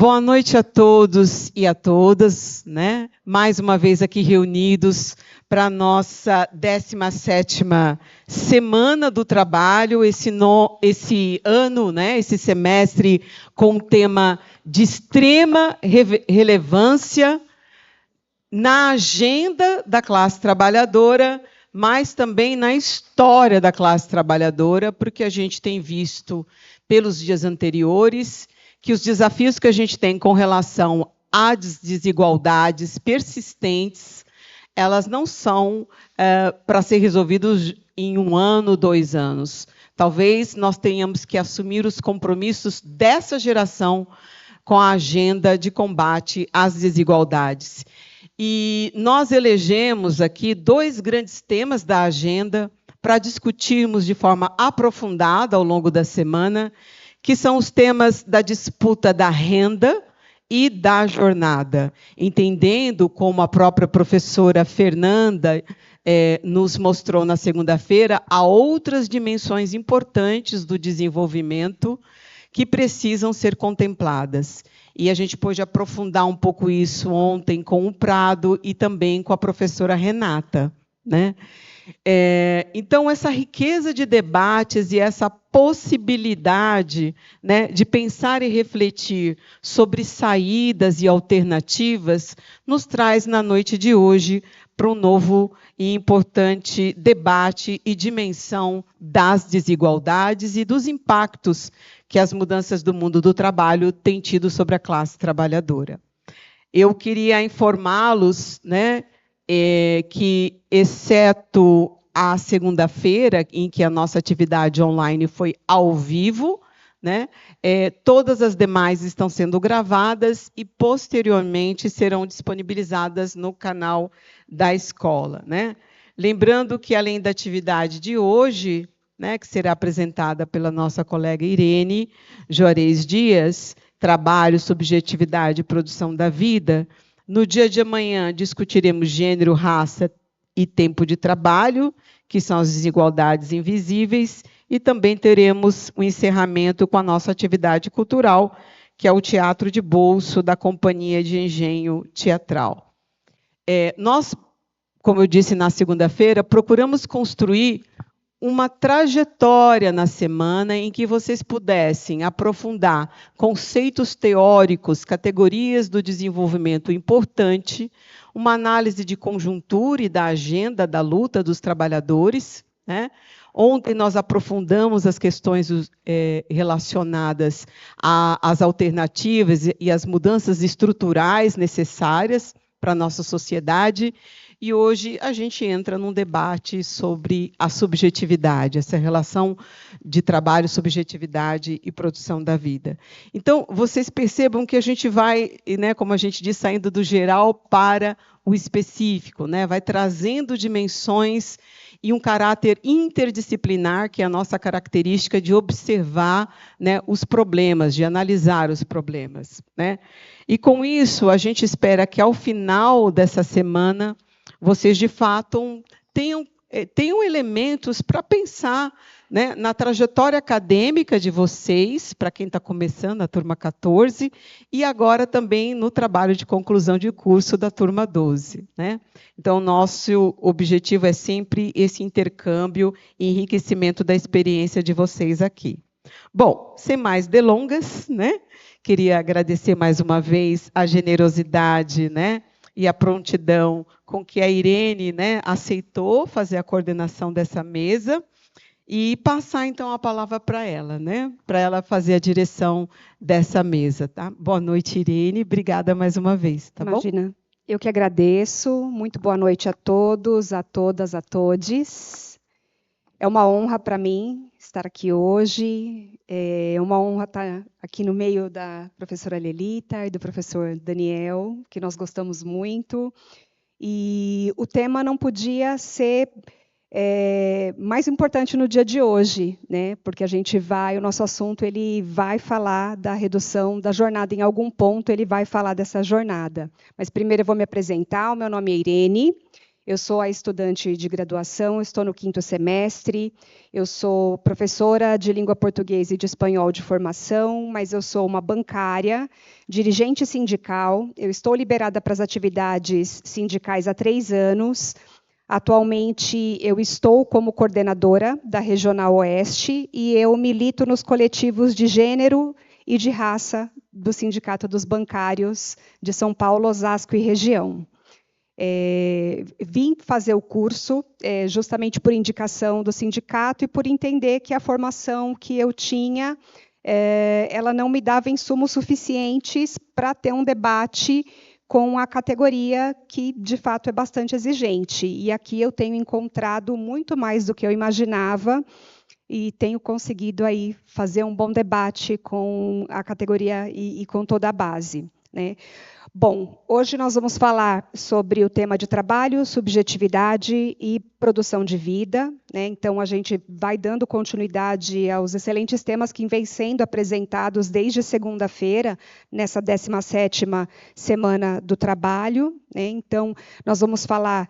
Boa noite a todos e a todas, né? Mais uma vez aqui reunidos para a nossa 17ª Semana do Trabalho, esse ano, né? Esse semestre com um tema de extrema relevância na agenda da classe trabalhadora, mas também na história da classe trabalhadora, porque a gente tem visto pelos dias anteriores que os desafios que a gente tem com relação às desigualdades persistentes, elas não são para ser resolvidos em 1 ano, 2 anos. Talvez nós tenhamos que assumir os compromissos dessa geração com a agenda de combate às desigualdades. E nós elegemos aqui 2 grandes temas da agenda para discutirmos de forma aprofundada ao longo da semana, que são os temas da disputa da renda e da jornada, entendendo, como a própria professora Fernanda nos mostrou na segunda-feira, há outras dimensões importantes do desenvolvimento que precisam ser contempladas. E a gente pôde aprofundar um pouco isso ontem com o Prado e também com a professora Renata, né? Então, essa riqueza de debates e essa possibilidade, né, de pensar e refletir sobre saídas e alternativas nos traz, na noite de hoje, para um novo e importante debate e dimensão das desigualdades e dos impactos que as mudanças do mundo do trabalho têm tido sobre a classe trabalhadora. Eu queria informá-los, né, que, exceto a segunda-feira, em que a nossa atividade online foi ao vivo, né, todas as demais estão sendo gravadas e, posteriormente, serão disponibilizadas no canal da escola, né? Lembrando que, além da atividade de hoje, né, que será apresentada pela nossa colega Irene Juarez Dias, Trabalho, Subjetividade e Produção da Vida, no dia de amanhã discutiremos gênero, raça e tempo de trabalho, que são as desigualdades invisíveis, e também teremos o encerramento com a nossa atividade cultural, que é o Teatro de Bolso da Companhia de Engenho Teatral. Nós, como eu disse na segunda-feira, procuramos construir uma trajetória na semana em que vocês pudessem aprofundar conceitos teóricos, categorias do desenvolvimento importante, uma análise de conjuntura e da agenda da luta dos trabalhadores, né? Ontem nós aprofundamos as questões relacionadas às alternativas e às mudanças estruturais necessárias para a nossa sociedade. E hoje a gente entra num debate sobre a subjetividade, essa relação de trabalho, subjetividade e produção da vida. Então, vocês percebam que a gente vai, né, como a gente diz, saindo do geral para o específico, né, vai trazendo dimensões e um caráter interdisciplinar, que é a nossa característica de observar, né, os problemas, de analisar os problemas, né? E, com isso, a gente espera que, ao final dessa semana, vocês, de fato, tenham elementos para pensar, né, na trajetória acadêmica de vocês, para quem está começando a turma 14, e agora também no trabalho de conclusão de curso da turma 12. Né? Então, nosso objetivo é sempre esse intercâmbio e enriquecimento da experiência de vocês aqui. Bom, sem mais delongas, né, queria agradecer mais uma vez a generosidade, né, e a prontidão com que a Irene, né, aceitou fazer a coordenação dessa mesa e passar, então, a palavra para ela, né, para ela fazer a direção dessa mesa. Tá? Boa noite, Irene. Obrigada mais uma vez. Tá Imagina. Bom? Eu que agradeço. Muito boa noite a todos, a todas, a todes. É uma honra para mim estar aqui hoje. É uma honra estar aqui no meio da professora Lelita e do professor Daniel, que nós gostamos muito. E o tema não podia ser mais importante no dia de hoje, né? Porque o nosso assunto ele vai falar da redução da jornada. Em algum ponto ele vai falar dessa jornada. Mas primeiro eu vou me apresentar. O meu nome é Irene. Eu sou a estudante de graduação, estou no 5º semestre, eu sou professora de língua portuguesa e de espanhol de formação, mas eu sou uma bancária, dirigente sindical, eu estou liberada para as atividades sindicais há 3 anos. Atualmente, eu estou como coordenadora da Regional Oeste e eu milito nos coletivos de gênero e de raça do Sindicato dos Bancários de São Paulo, Osasco e região. Vim fazer o curso justamente por indicação do sindicato e por entender que a formação que eu tinha, ela não me dava insumos suficientes para ter um debate com a categoria que, de fato, é bastante exigente. E aqui eu tenho encontrado muito mais do que eu imaginava e tenho conseguido aí fazer um bom debate com a categoria e com toda a base, né? Bom, hoje nós vamos falar sobre o tema de trabalho, subjetividade e produção de vida, né? Então, a gente vai dando continuidade aos excelentes temas que vêm sendo apresentados desde segunda-feira, nessa 17ª Semana do Trabalho, né? Então, nós vamos falar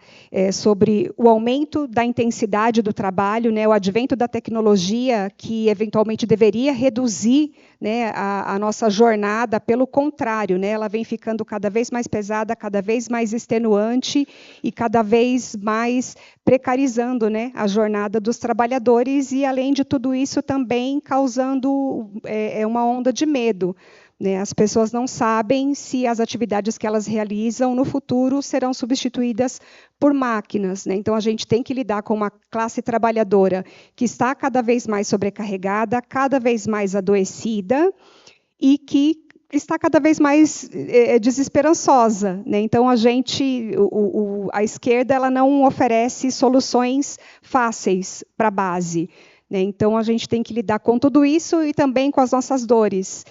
sobre o aumento da intensidade do trabalho, né? O advento da tecnologia que, eventualmente, deveria reduzir, né, a nossa jornada, pelo contrário, né? Ela vem ficando cada vez mais pesada, cada vez mais extenuante e cada vez mais precarizando, né, a jornada dos trabalhadores e, além de tudo isso, também causando uma onda de medo, né? As pessoas não sabem se as atividades que elas realizam no futuro serão substituídas por máquinas, né? Então, a gente tem que lidar com uma classe trabalhadora que está cada vez mais sobrecarregada, cada vez mais adoecida e que está cada vez mais desesperançosa, né? Então, a esquerda ela não oferece soluções fáceis para a base, né? Então, a gente tem que lidar com tudo isso e também com as nossas dores.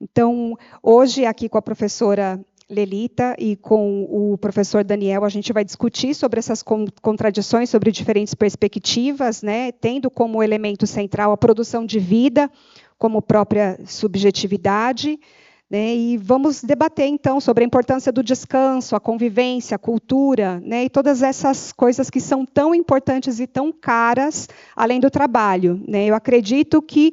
Então, hoje, aqui com a professora Lelita e com o professor Daniel, a gente vai discutir sobre essas contradições, sobre diferentes perspectivas, né? Tendo como elemento central a produção de vida, como própria subjetividade, né? E vamos debater, então, sobre a importância do descanso, a convivência, a cultura, né? E todas essas coisas que são tão importantes e tão caras, além do trabalho, né? Eu acredito que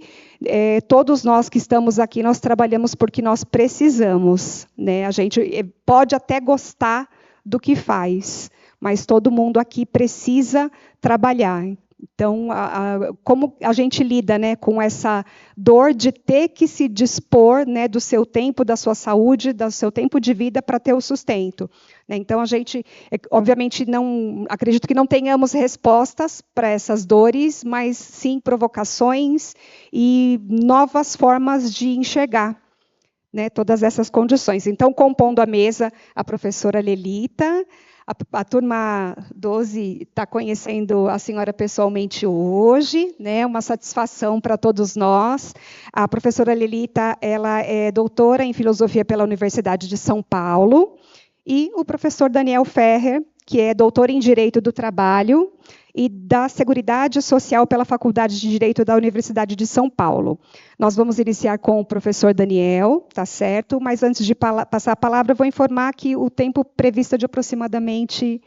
todos nós que estamos aqui, nós trabalhamos porque nós precisamos, né? A gente pode até gostar do que faz, mas todo mundo aqui precisa trabalhar. Então, como a gente lida, né, com essa dor de ter que se dispor, né, do seu tempo, da sua saúde, do seu tempo de vida para ter o sustento, né? Então, a gente, obviamente, acredito que não tenhamos respostas para essas dores, mas sim provocações e novas formas de enxergar, né, todas essas condições. Então, compondo a mesa, a professora Lelita. A turma 12 está conhecendo a senhora pessoalmente hoje, né? Uma satisfação para todos nós. A professora Lelita, ela é doutora em filosofia pela Universidade de São Paulo, e o professor Daniel Ferrer, que é doutor em Direito do Trabalho e da Seguridade Social pela Faculdade de Direito da Universidade de São Paulo. Nós vamos iniciar com o professor Daniel, tá certo? Mas antes de passar a palavra, eu vou informar que o tempo previsto é de aproximadamente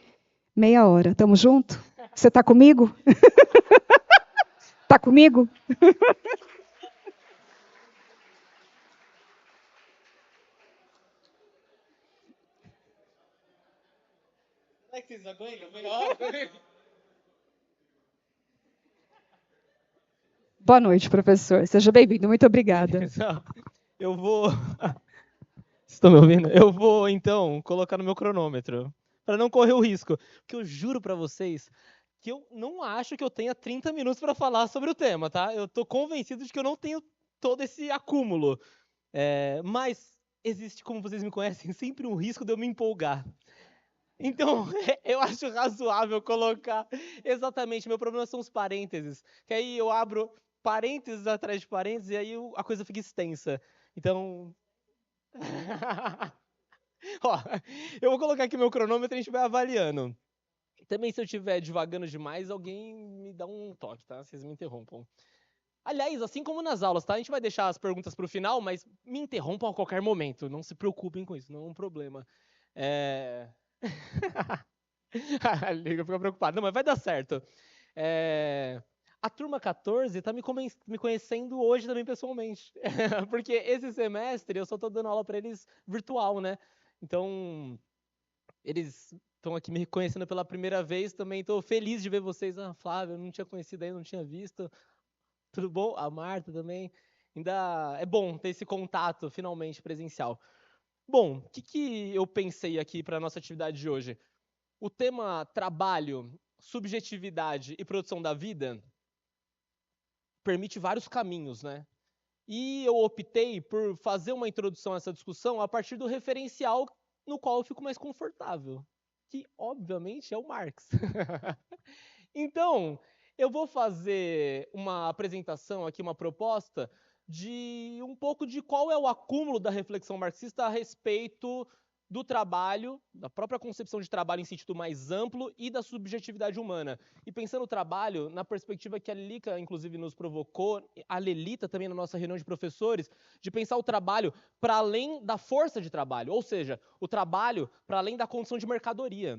meia hora. Estamos juntos? Você está comigo? Está comigo? É que vocês aguentam? Meia hora? Boa noite, professor. Seja bem-vindo. Muito obrigada. Eu vou... Estão me ouvindo? Eu vou, então, colocar no meu cronômetro, para não correr o risco. Porque eu juro para vocês que eu não acho que eu tenha 30 minutos para falar sobre o tema, tá? Eu estou convencido de que eu não tenho todo esse acúmulo. Mas existe, como vocês me conhecem, sempre um risco de eu me empolgar. Então, eu acho razoável colocar exatamente. Meu problema são os parênteses, que aí eu abro parênteses atrás de parênteses e aí a coisa fica extensa. Então... Ó, eu vou colocar aqui meu cronômetro e a gente vai avaliando. Também, se eu estiver divagando demais, alguém me dá um toque, tá? Vocês me interrompam. Aliás, assim como nas aulas, tá? A gente vai deixar as perguntas para o final, mas me interrompam a qualquer momento. Não se preocupem com isso, não é um problema. A Liga fica preocupada. Não, mas vai dar certo. A turma 14 tá me conhecendo hoje também pessoalmente. Porque esse semestre eu só tô dando aula para eles virtual, né? Então, eles estão aqui me reconhecendo pela primeira vez. Também estou feliz de ver vocês. Ah, Flávio, eu não tinha conhecido ainda, não tinha visto. Tudo bom? A Marta também. Ainda é bom ter esse contato finalmente presencial. Bom, o que eu pensei aqui para a nossa atividade de hoje? O tema trabalho, subjetividade e produção da vida permite vários caminhos, né? E eu optei por fazer uma introdução a essa discussão a partir do referencial no qual eu fico mais confortável, que obviamente é o Marx. Então, eu vou fazer uma apresentação aqui, uma proposta de um pouco de qual é o acúmulo da reflexão marxista a respeito do trabalho, da própria concepção de trabalho em sentido mais amplo e da subjetividade humana. E pensando o trabalho na perspectiva que a Lilica, inclusive, nos provocou, a Lelita também na nossa reunião de professores, de pensar o trabalho para além da força de trabalho, ou seja, o trabalho para além da condição de mercadoria.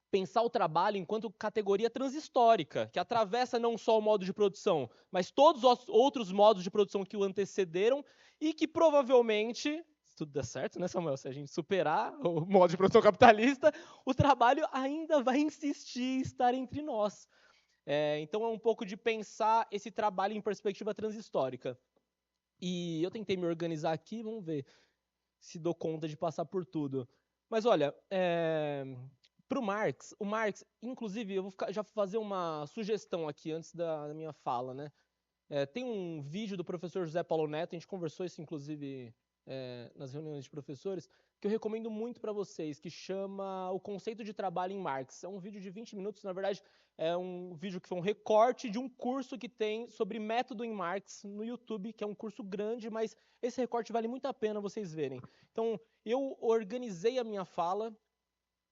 Pensar o trabalho enquanto categoria transhistórica, que atravessa não só o modo de produção, mas todos os outros modos de produção que o antecederam e que provavelmente, se tudo der certo, né, Samuel? Se a gente superar o modo de produção capitalista, o trabalho ainda vai insistir em estar entre nós. Então é um pouco de pensar esse trabalho em perspectiva transhistórica. E eu tentei me organizar aqui, vamos ver se dou conta de passar por tudo. Mas olha, para o Marx, inclusive, eu vou já fazer uma sugestão aqui antes da minha fala, né? Tem um vídeo do professor José Paulo Neto, a gente conversou isso, inclusive, nas reuniões de professores, que eu recomendo muito para vocês, que chama O Conceito de Trabalho em Marx. É um vídeo de 20 minutos, na verdade, é um vídeo que foi um recorte de um curso que tem sobre método em Marx no YouTube, que é um curso grande, mas esse recorte vale muito a pena vocês verem. Então, eu organizei a minha fala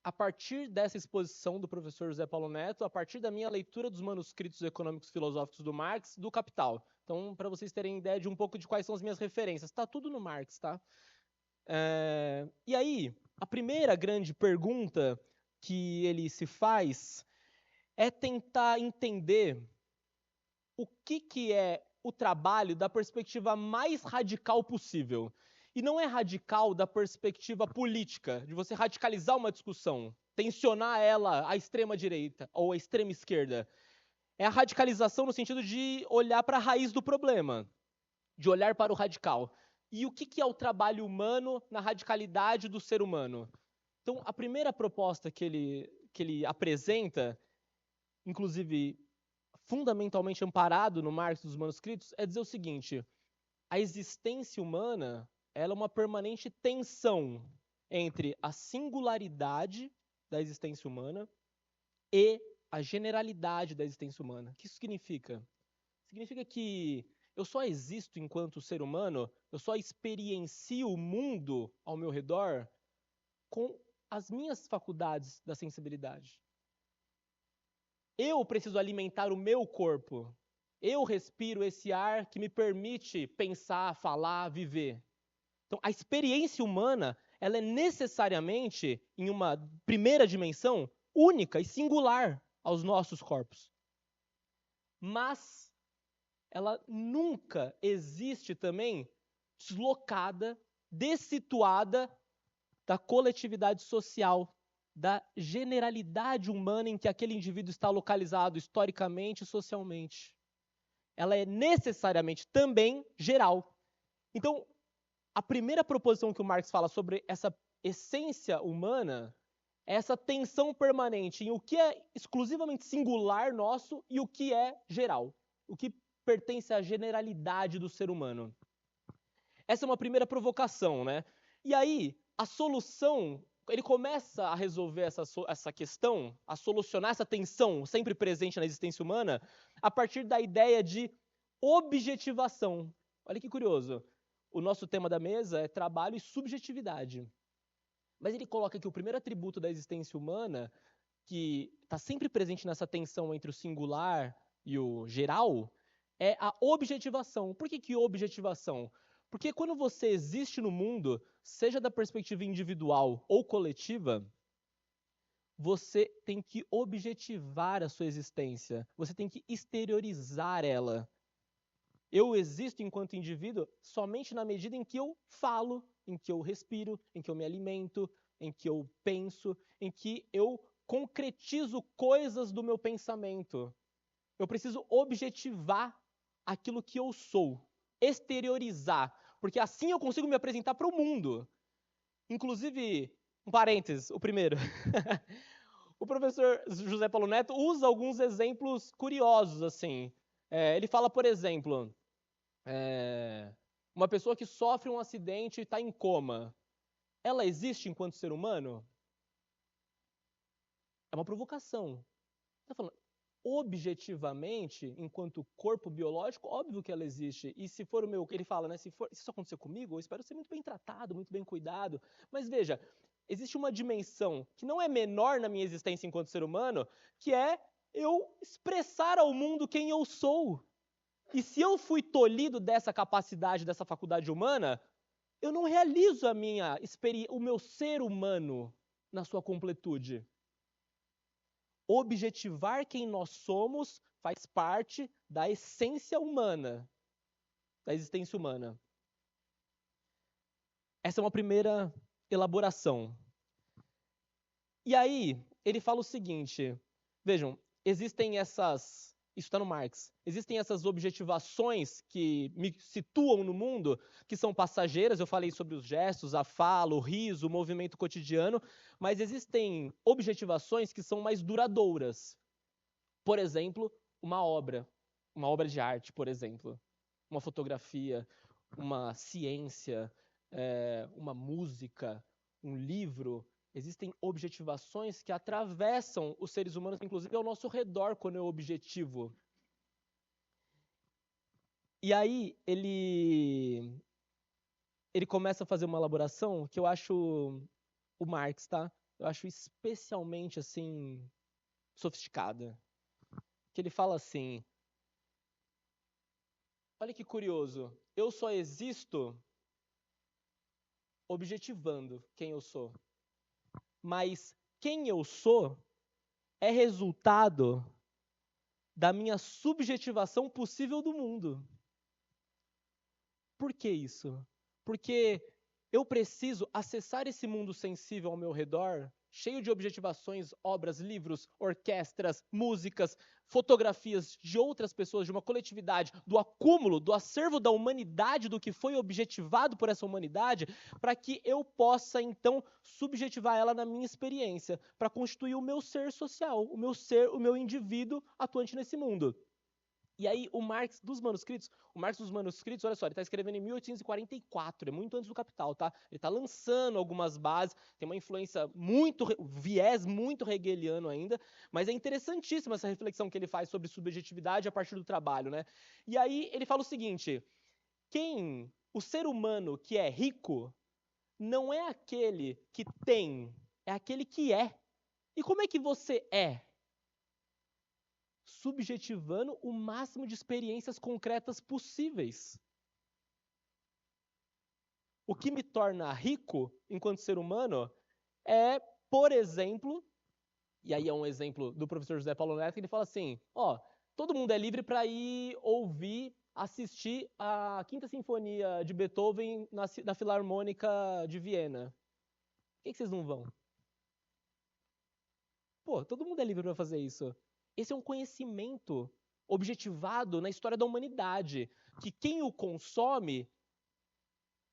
a partir dessa exposição do professor José Paulo Neto, a partir da minha leitura dos manuscritos econômicos filosóficos do Marx, do Capital. Então, para vocês terem ideia de um pouco de quais são as minhas referências. Está tudo no Marx, tá? E aí, a primeira grande pergunta que ele se faz é tentar entender o que é o trabalho da perspectiva mais radical possível. E não é radical da perspectiva política, de você radicalizar uma discussão, tensionar ela à extrema-direita ou à extrema-esquerda. É a radicalização no sentido de olhar para a raiz do problema, de olhar para o radical. E o que é o trabalho humano na radicalidade do ser humano? Então, a primeira proposta que ele apresenta, inclusive fundamentalmente amparado no Marx dos manuscritos, é dizer o seguinte: a existência humana ela é uma permanente tensão entre a singularidade da existência humana e a generalidade da existência humana. O que isso significa? Significa que eu só existo enquanto ser humano, eu só experiencio o mundo ao meu redor com as minhas faculdades da sensibilidade. Eu preciso alimentar o meu corpo. Eu respiro esse ar que me permite pensar, falar, viver. Então, a experiência humana, ela é necessariamente, em uma primeira dimensão, única e singular aos nossos corpos. Mas ela nunca existe também deslocada, dessituada da coletividade social, da generalidade humana em que aquele indivíduo está localizado historicamente e socialmente. Ela é necessariamente também geral. Então, a primeira proposição que o Marx fala sobre essa essência humana é essa tensão permanente em o que é exclusivamente singular nosso e o que é geral, o que pertence à generalidade do ser humano. Essa é uma primeira provocação, né? E aí, a solução, ele começa a resolver essa questão, a solucionar essa tensão sempre presente na existência humana, a partir da ideia de objetivação. Olha que curioso. O nosso tema da mesa é trabalho e subjetividade. Mas ele coloca que o primeiro atributo da existência humana, que está sempre presente nessa tensão entre o singular e o geral, é a objetivação. Por que objetivação? Porque quando você existe no mundo, seja da perspectiva individual ou coletiva, você tem que objetivar a sua existência. Você tem que exteriorizar ela. Eu existo enquanto indivíduo somente na medida em que eu falo, em que eu respiro, em que eu me alimento, em que eu penso, em que eu concretizo coisas do meu pensamento. Eu preciso objetivar aquilo que eu sou, exteriorizar, porque assim eu consigo me apresentar para o mundo. Inclusive, um parênteses, o primeiro. O professor José Paulo Neto usa alguns exemplos curiosos, assim. Ele fala, por exemplo, uma pessoa que sofre um acidente e está em coma. Ela existe enquanto ser humano? É uma provocação. Está falando, objetivamente, enquanto corpo biológico, óbvio que ela existe. E se for o meu, ele fala, né? Se isso acontecer comigo, eu espero ser muito bem tratado, muito bem cuidado. Mas veja, existe uma dimensão que não é menor na minha existência enquanto ser humano, que é eu expressar ao mundo quem eu sou. E se eu fui tolhido dessa capacidade, dessa faculdade humana, eu não realizo o meu ser humano na sua completude. Objetivar quem nós somos faz parte da essência humana, da existência humana. Essa é uma primeira elaboração. E aí, ele fala o seguinte, vejam, existem essas, isso está no Marx, existem essas objetivações que me situam no mundo, que são passageiras, eu falei sobre os gestos, a fala, o riso, o movimento cotidiano, mas existem objetivações que são mais duradouras. Por exemplo, uma obra de arte, por exemplo, uma fotografia, uma ciência, uma música, um livro. Existem objetivações que atravessam os seres humanos, inclusive ao nosso redor, quando eu objetivo. E aí ele começa a fazer uma elaboração que eu acho, o Marx, tá? Eu acho especialmente, assim, sofisticada. Que ele fala assim, olha que curioso, eu só existo objetivando quem eu sou. Mas quem eu sou é resultado da minha subjetivação possível do mundo. Por que isso? Porque eu preciso acessar esse mundo sensível ao meu redor, cheio de objetivações, obras, livros, orquestras, músicas, fotografias de outras pessoas, de uma coletividade, do acúmulo, do acervo da humanidade, do que foi objetivado por essa humanidade, para que eu possa, então, subjetivar ela na minha experiência, para constituir o meu ser social, o meu indivíduo atuante nesse mundo. E aí o Marx dos manuscritos, olha só, ele está escrevendo em 1844, é muito antes do Capital, tá? Ele está lançando algumas bases, tem uma influência viés muito hegeliano ainda, mas é interessantíssima essa reflexão que ele faz sobre subjetividade a partir do trabalho, né? E aí ele fala o seguinte, o ser humano que é rico não é aquele que tem, é aquele que é. E como é que você é? Subjetivando o máximo de experiências concretas possíveis. O que me torna rico enquanto ser humano é, por exemplo, e aí é um exemplo do professor José Paulo Neto, que ele fala assim, todo mundo é livre para ir ouvir, assistir a Quinta Sinfonia de Beethoven na Filarmônica de Viena. Por que vocês não vão? Todo mundo é livre para fazer isso. Esse é um conhecimento objetivado na história da humanidade, que quem o consome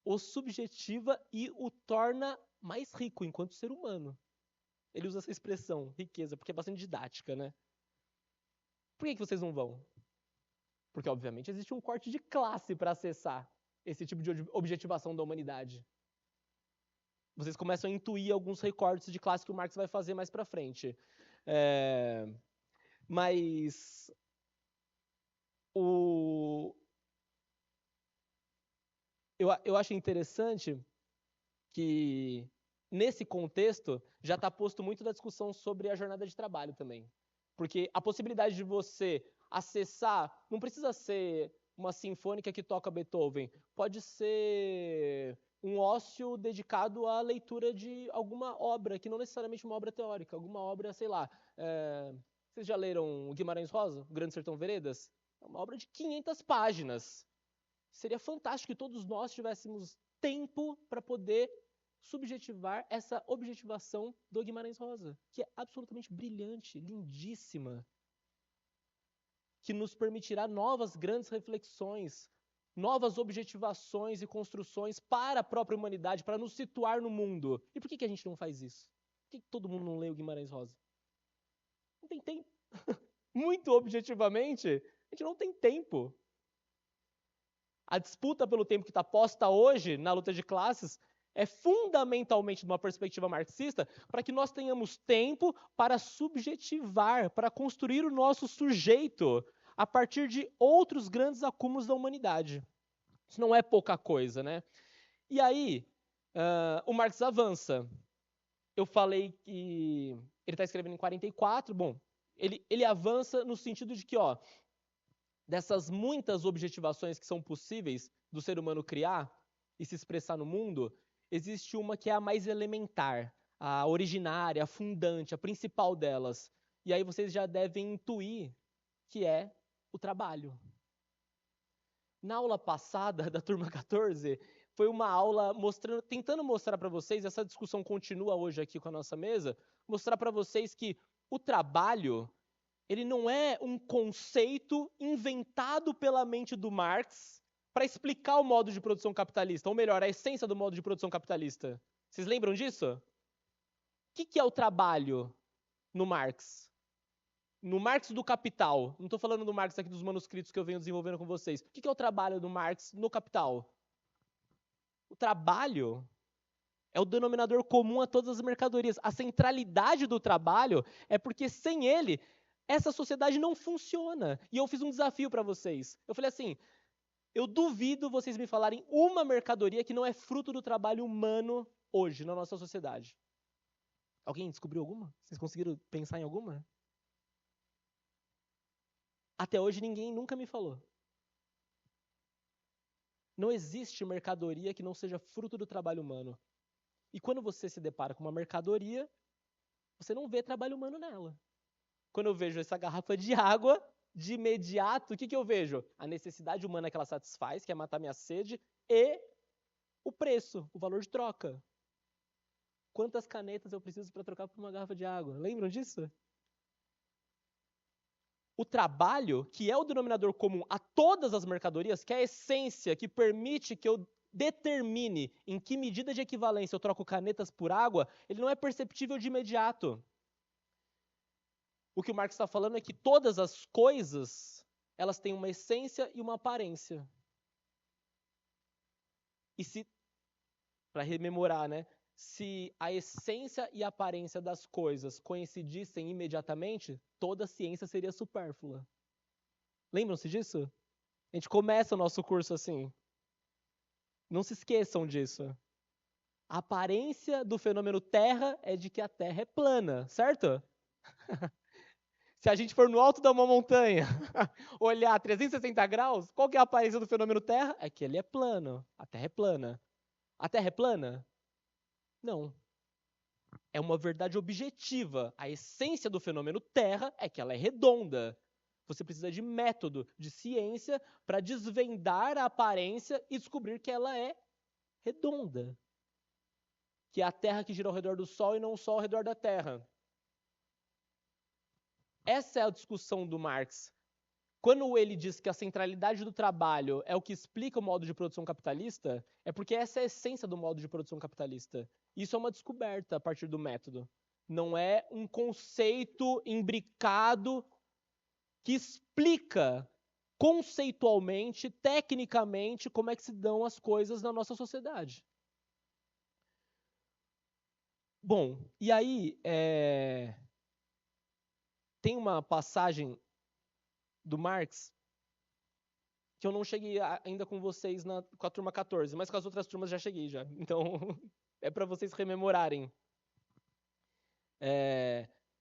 o subjetiva e o torna mais rico enquanto ser humano. Ele usa essa expressão, riqueza, porque é bastante didática, né? Por que vocês não vão? Porque, obviamente, existe um corte de classe para acessar esse tipo de objetivação da humanidade. Vocês começam a intuir alguns recortes de classe que o Marx vai fazer mais para frente. Mas eu acho interessante que, nesse contexto, já está posto muito da discussão sobre a jornada de trabalho também. Porque a possibilidade de você acessar, não precisa ser uma sinfônica que toca Beethoven, pode ser um ócio dedicado à leitura de alguma obra, que não necessariamente uma obra teórica, alguma obra, sei lá. Vocês já leram o Guimarães Rosa, O Grande Sertão Veredas? É uma obra de 500 páginas. Seria fantástico que todos nós tivéssemos tempo para poder subjetivar essa objetivação do Guimarães Rosa, que é absolutamente brilhante, lindíssima, que nos permitirá novas grandes reflexões, novas objetivações e construções para a própria humanidade, para nos situar no mundo. E por que a gente não faz isso? Por que todo mundo não lê o Guimarães Rosa? Não tem tempo. Muito objetivamente, a gente não tem tempo. A disputa pelo tempo que está posta hoje na luta de classes é fundamentalmente de uma perspectiva marxista para que nós tenhamos tempo para subjetivar, para construir o nosso sujeito a partir de outros grandes acúmulos da humanidade. Isso não é pouca coisa, né? E aí, o Marx avança. Eu falei que ele está escrevendo em 44. Bom, ele avança no sentido de que, dessas muitas objetivações que são possíveis do ser humano criar e se expressar no mundo, existe uma que é a mais elementar, a originária, a fundante, a principal delas. E aí vocês já devem intuir que é o trabalho. Na aula passada, da turma 14, foi uma aula tentando mostrar para vocês, essa discussão continua hoje aqui com a nossa mesa, mostrar para vocês que o trabalho, ele não é um conceito inventado pela mente do Marx para explicar o modo de produção capitalista, ou melhor, a essência do modo de produção capitalista. Vocês lembram disso? O que é o trabalho no Marx? No Marx do Capital. Não estou falando do Marx aqui dos manuscritos que eu venho desenvolvendo com vocês. O que é o trabalho do Marx no Capital? O trabalho é o denominador comum a todas as mercadorias. A centralidade do trabalho é porque sem ele, essa sociedade não funciona. E eu fiz um desafio para vocês. Eu falei assim, eu duvido vocês me falarem uma mercadoria que não é fruto do trabalho humano hoje na nossa sociedade. Alguém descobriu alguma? Vocês conseguiram pensar em alguma? Até hoje ninguém nunca me falou. Não existe mercadoria que não seja fruto do trabalho humano. E quando você se depara com uma mercadoria, você não vê trabalho humano nela. Quando eu vejo essa garrafa de água, de imediato, o que eu vejo? A necessidade humana que ela satisfaz, que é matar minha sede, e o preço, o valor de troca. Quantas canetas eu preciso para trocar por uma garrafa de água? Lembram disso? O trabalho, que é o denominador comum a todas as mercadorias, que é a essência que permite que eu determine em que medida de equivalência eu troco canetas por água, ele não é perceptível de imediato. O que o Marx está falando é que todas as coisas, elas têm uma essência e uma aparência. E se, para rememorar, né? Se a essência e a aparência das coisas coincidissem imediatamente, toda a ciência seria supérflua. Lembram-se disso? A gente começa o nosso curso assim. Não se esqueçam disso. A aparência do fenômeno Terra é de que a Terra é plana, certo? Se a gente for no alto de uma montanha, olhar 360 graus, qual que é a aparência do fenômeno Terra? É que ele é plano. A Terra é plana. A Terra é plana? Não. É uma verdade objetiva. A essência do fenômeno Terra é que ela é redonda. Você precisa de método, de ciência, para desvendar a aparência e descobrir que ela é redonda. Que é a Terra que gira ao redor do Sol e não o Sol ao redor da Terra. Essa é a discussão do Marx. Quando ele diz que a centralidade do trabalho é o que explica o modo de produção capitalista, é porque essa é a essência do modo de produção capitalista. Isso é uma descoberta a partir do método. Não é um conceito imbricado que explica conceitualmente, tecnicamente, como é que se dão as coisas na nossa sociedade. Bom, e aí tem uma passagem do Marx que eu não cheguei ainda com vocês com a turma 14, mas com as outras turmas já cheguei já. Então, é para vocês rememorarem.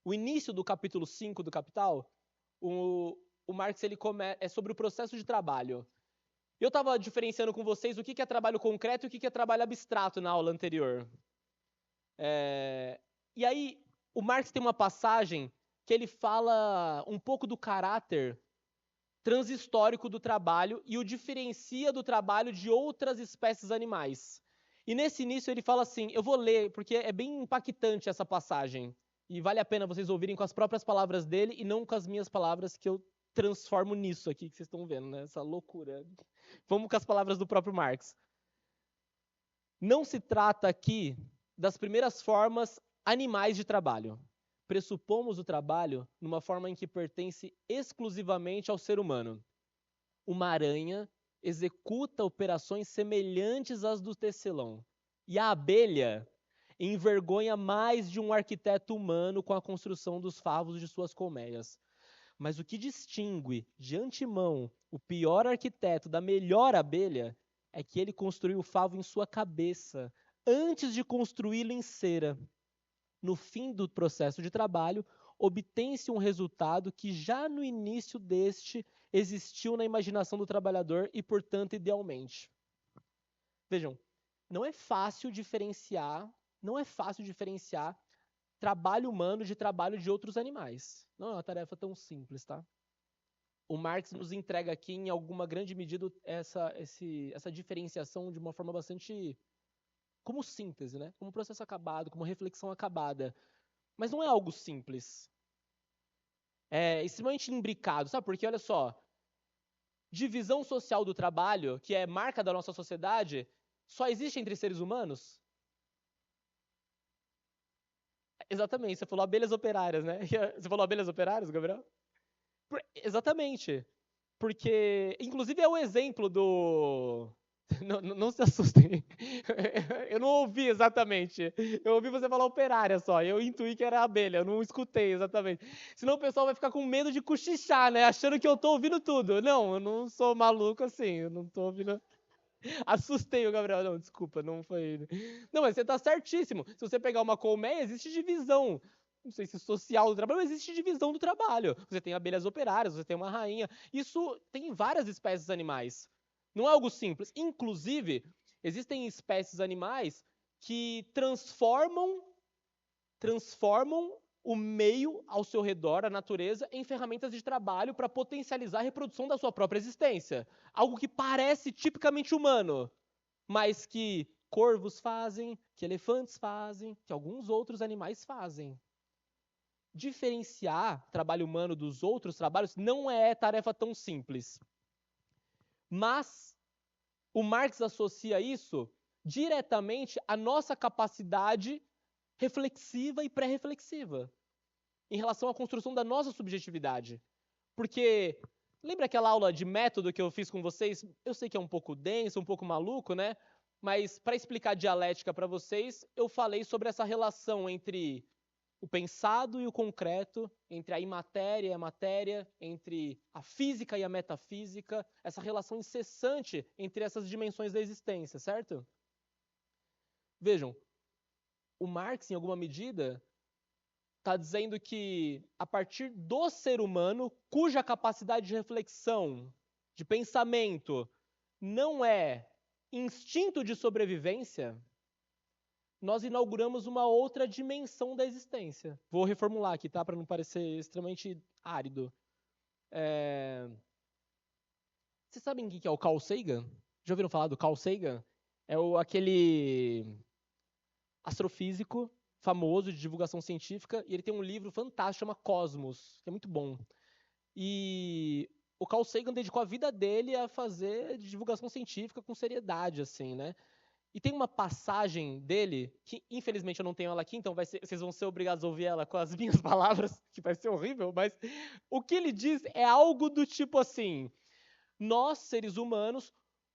O início do capítulo 5 do Capital, o Marx é sobre o processo de trabalho. Eu estava diferenciando com vocês o que é trabalho concreto e o que é trabalho abstrato na aula anterior. E aí, o Marx tem uma passagem que ele fala um pouco do caráter transhistórico do trabalho e o diferencia do trabalho de outras espécies animais. E nesse início ele fala assim, eu vou ler, porque é bem impactante essa passagem, e vale a pena vocês ouvirem com as próprias palavras dele e não com as minhas palavras que eu transformo nisso aqui que vocês estão vendo, né? Essa loucura. Vamos com as palavras do próprio Marx. Não se trata aqui das primeiras formas animais de trabalho. Pressupomos o trabalho numa forma em que pertence exclusivamente ao ser humano. Uma aranha executa operações semelhantes às do tecelão. E a abelha envergonha mais de um arquiteto humano com a construção dos favos de suas colmeias. Mas o que distingue de antemão o pior arquiteto da melhor abelha é que ele construiu o favo em sua cabeça, antes de construí-lo em cera. No fim do processo de trabalho, obtém-se um resultado que já no início deste existiu na imaginação do trabalhador e, portanto, idealmente. Vejam, não é fácil diferenciar trabalho humano de trabalho de outros animais. Não é uma tarefa tão simples, tá? O Marx nos entrega aqui, em alguma grande medida, essa diferenciação de uma forma bastante como síntese, né? Como processo acabado, como reflexão acabada. Mas não é algo simples. É extremamente imbricado, sabe? Porque, olha só, divisão social do trabalho, que é marca da nossa sociedade, só existe entre seres humanos? Exatamente, você falou abelhas operárias, né? Você falou abelhas operárias, Gabriel? Exatamente. Porque, inclusive, é o exemplo do... Não se assustem. Eu não ouvi exatamente. Eu ouvi você falar operária só. Eu intuí que era abelha. Eu não escutei exatamente. Senão o pessoal vai ficar com medo de cochichar, né? Achando que eu tô ouvindo tudo. Não, eu não sou maluco assim. Eu não tô ouvindo... Assustei o Gabriel. Não, desculpa, não foi... Não, mas você tá certíssimo. Se você pegar uma colmeia, existe divisão. Não sei se social do trabalho, mas existe divisão do trabalho. Você tem abelhas operárias, você tem uma rainha. Isso tem várias espécies animais. Não é algo simples. Inclusive, existem espécies animais que transformam o meio ao seu redor, a natureza, em ferramentas de trabalho para potencializar a reprodução da sua própria existência. Algo que parece tipicamente humano, mas que corvos fazem, que elefantes fazem, que alguns outros animais fazem. Diferenciar trabalho humano dos outros trabalhos não é tarefa tão simples. Mas o Marx associa isso diretamente à nossa capacidade reflexiva e pré-reflexiva em relação à construção da nossa subjetividade. Porque, lembra aquela aula de método que eu fiz com vocês? Eu sei que é um pouco denso, um pouco maluco, né? Mas para explicar dialética para vocês, eu falei sobre essa relação entre o pensado e o concreto, entre a imatéria e a matéria, entre a física e a metafísica, essa relação incessante entre essas dimensões da existência, certo? Vejam, o Marx, em alguma medida, está dizendo que, a partir do ser humano, cuja capacidade de reflexão, de pensamento, não é instinto de sobrevivência, nós inauguramos uma outra dimensão da existência. Vou reformular aqui, tá? Para não parecer extremamente árido. Vocês sabem quem que é o Carl Sagan? Já ouviram falar do Carl Sagan? É aquele astrofísico famoso de divulgação científica, e ele tem um livro fantástico, chama Cosmos, que é muito bom. E o Carl Sagan dedicou a vida dele a fazer divulgação científica com seriedade, assim, né? E tem uma passagem dele, que infelizmente eu não tenho ela aqui, então vocês vão ser obrigados a ouvir ela com as minhas palavras, que vai ser horrível, mas o que ele diz é algo do tipo assim: nós, seres humanos,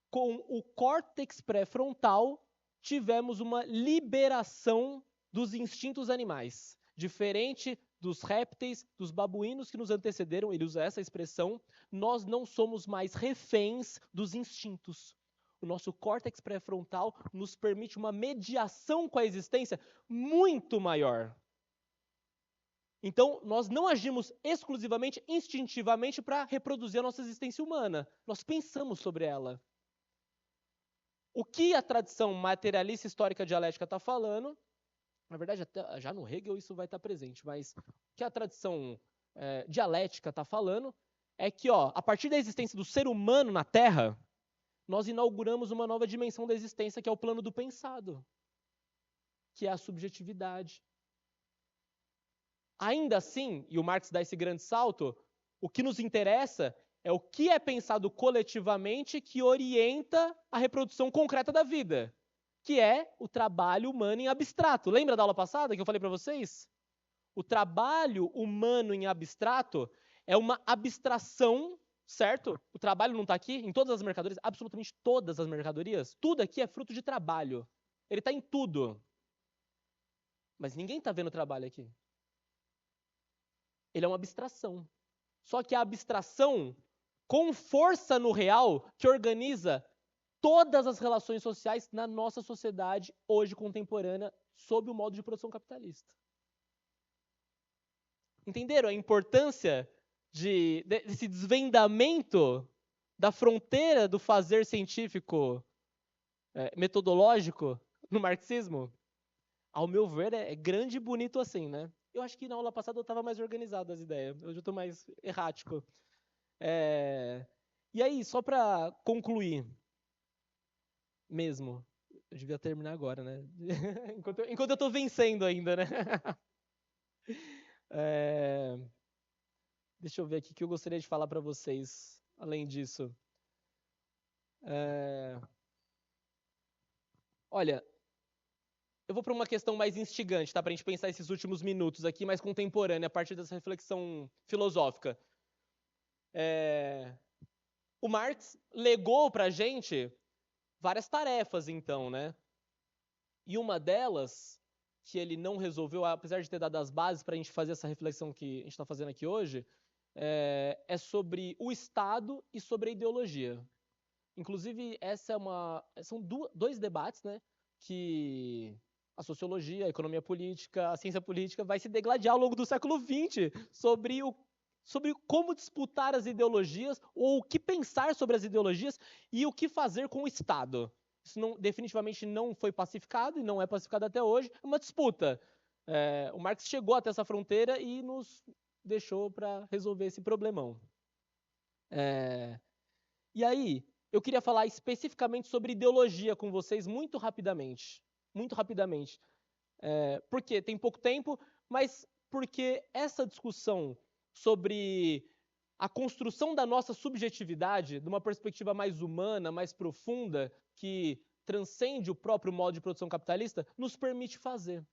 com o córtex pré-frontal, tivemos uma liberação dos instintos animais. Diferente dos répteis, dos babuínos que nos antecederam, ele usa essa expressão, nós não somos mais reféns dos instintos. O nosso córtex pré-frontal nos permite uma mediação com a existência muito maior. Então, nós não agimos exclusivamente, instintivamente, para reproduzir a nossa existência humana. Nós pensamos sobre ela. o que a tradição materialista histórica dialética está falando, na verdade, até já no Hegel isso vai estar presente, mas o que a tradição dialética está falando é que, a partir da existência do ser humano na Terra, nós inauguramos uma nova dimensão da existência, que é o plano do pensado, que é a subjetividade. Ainda assim, e o Marx dá esse grande salto, o que nos interessa é o que é pensado coletivamente que orienta a reprodução concreta da vida, que é o trabalho humano em abstrato. Lembra da aula passada que eu falei para vocês? O trabalho humano em abstrato é uma abstração, certo? O trabalho não está aqui em todas as mercadorias, absolutamente todas as mercadorias. Tudo aqui é fruto de trabalho. Ele está em tudo. Mas ninguém está vendo o trabalho aqui. Ele é uma abstração. Só que a abstração com força no real que organiza todas as relações sociais na nossa sociedade hoje contemporânea sob o modo de produção capitalista. Entenderam a importância desse desvendamento da fronteira do fazer científico metodológico no marxismo? Ao meu ver, é grande e bonito assim, né? Eu acho que na aula passada eu estava mais organizado as ideias. Hoje eu estou mais errático. E aí, só para concluir mesmo, eu devia terminar agora, né? enquanto eu estou vencendo ainda, né? Deixa eu ver aqui o que eu gostaria de falar para vocês, além disso. Olha, eu vou para uma questão mais instigante, tá? Para a gente pensar esses últimos minutos aqui, mais contemporânea, a partir dessa reflexão filosófica. O Marx legou para a gente várias tarefas, então, né? E uma delas, que ele não resolveu, apesar de ter dado as bases para a gente fazer essa reflexão que a gente está fazendo aqui hoje, é sobre o Estado e sobre a ideologia. Inclusive, são dois debates, né, que a sociologia, a economia política, a ciência política vai se degladiar ao longo do século XX sobre como disputar as ideologias, ou o que pensar sobre as ideologias e o que fazer com o Estado. Isso definitivamente não foi pacificado e não é pacificado até hoje. É uma disputa. O Marx chegou até essa fronteira e nos deixou para resolver esse problemão. E aí, eu queria falar especificamente sobre ideologia com vocês muito rapidamente. Muito rapidamente. Porque tem pouco tempo, mas porque essa discussão sobre a construção da nossa subjetividade, de uma perspectiva mais humana, mais profunda, que transcende o próprio modo de produção capitalista, nos permite fazer.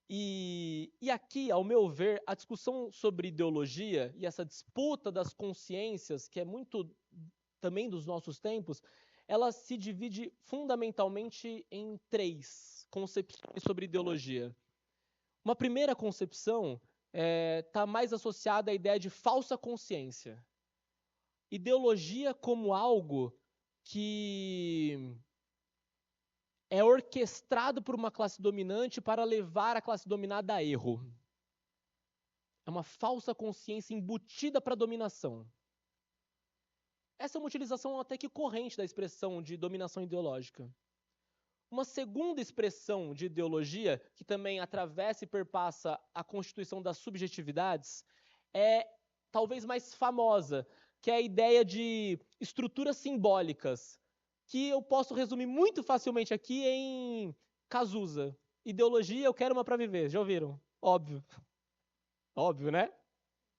E aqui, ao meu ver, a discussão sobre ideologia e essa disputa das consciências, que é muito também dos nossos tempos, ela se divide fundamentalmente em 3 concepções sobre ideologia. Uma primeira concepção está mais associada à ideia de falsa consciência. Ideologia como algo que é orquestrado por uma classe dominante para levar a classe dominada a erro. É uma falsa consciência embutida para a dominação. Essa é uma utilização até que corrente da expressão de dominação ideológica. Uma segunda expressão de ideologia, que também atravessa e perpassa a constituição das subjetividades, é talvez mais famosa, que é a ideia de estruturas simbólicas, que eu posso resumir muito facilmente aqui em Cazuza. Ideologia, eu quero uma para viver. Já ouviram? Óbvio. Óbvio, né?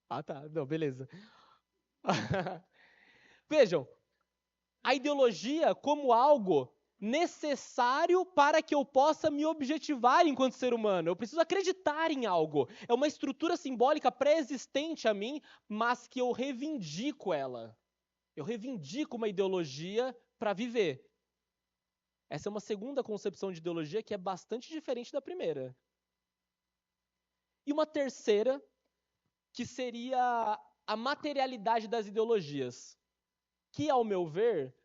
Ah, tá. Não, beleza. Vejam, a ideologia como algo necessário para que eu possa me objetivar enquanto ser humano. Eu preciso acreditar em algo. É uma estrutura simbólica pré-existente a mim, mas que eu reivindico ela. Eu reivindico uma ideologia para viver. Essa é uma segunda concepção de ideologia que é bastante diferente da primeira. E uma terceira, que seria a materialidade das ideologias, que, ao meu ver,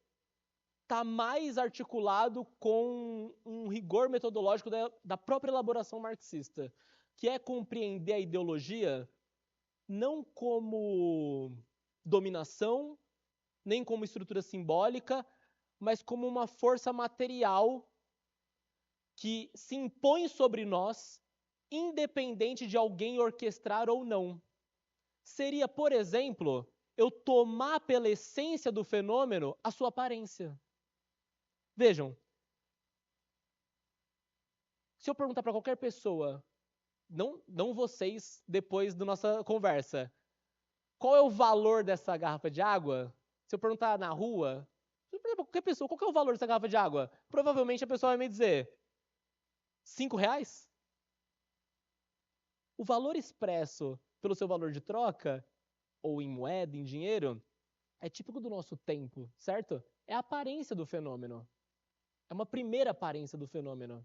está mais articulado com um rigor metodológico da própria elaboração marxista, que é compreender a ideologia não como dominação, nem como estrutura simbólica, mas como uma força material que se impõe sobre nós, independente de alguém orquestrar ou não. Seria, por exemplo, eu tomar pela essência do fenômeno a sua aparência. Vejam, se eu perguntar para qualquer pessoa, não vocês, depois da nossa conversa, qual é o valor dessa garrafa de água? Se eu perguntar na rua, se eu perguntar para qualquer pessoa, qual é o valor dessa garrafa de água? Provavelmente a pessoa vai me dizer, R$5? O valor expresso pelo seu valor de troca, ou em moeda, em dinheiro, é típico do nosso tempo, certo? É a aparência do fenômeno. É uma primeira aparência do fenômeno.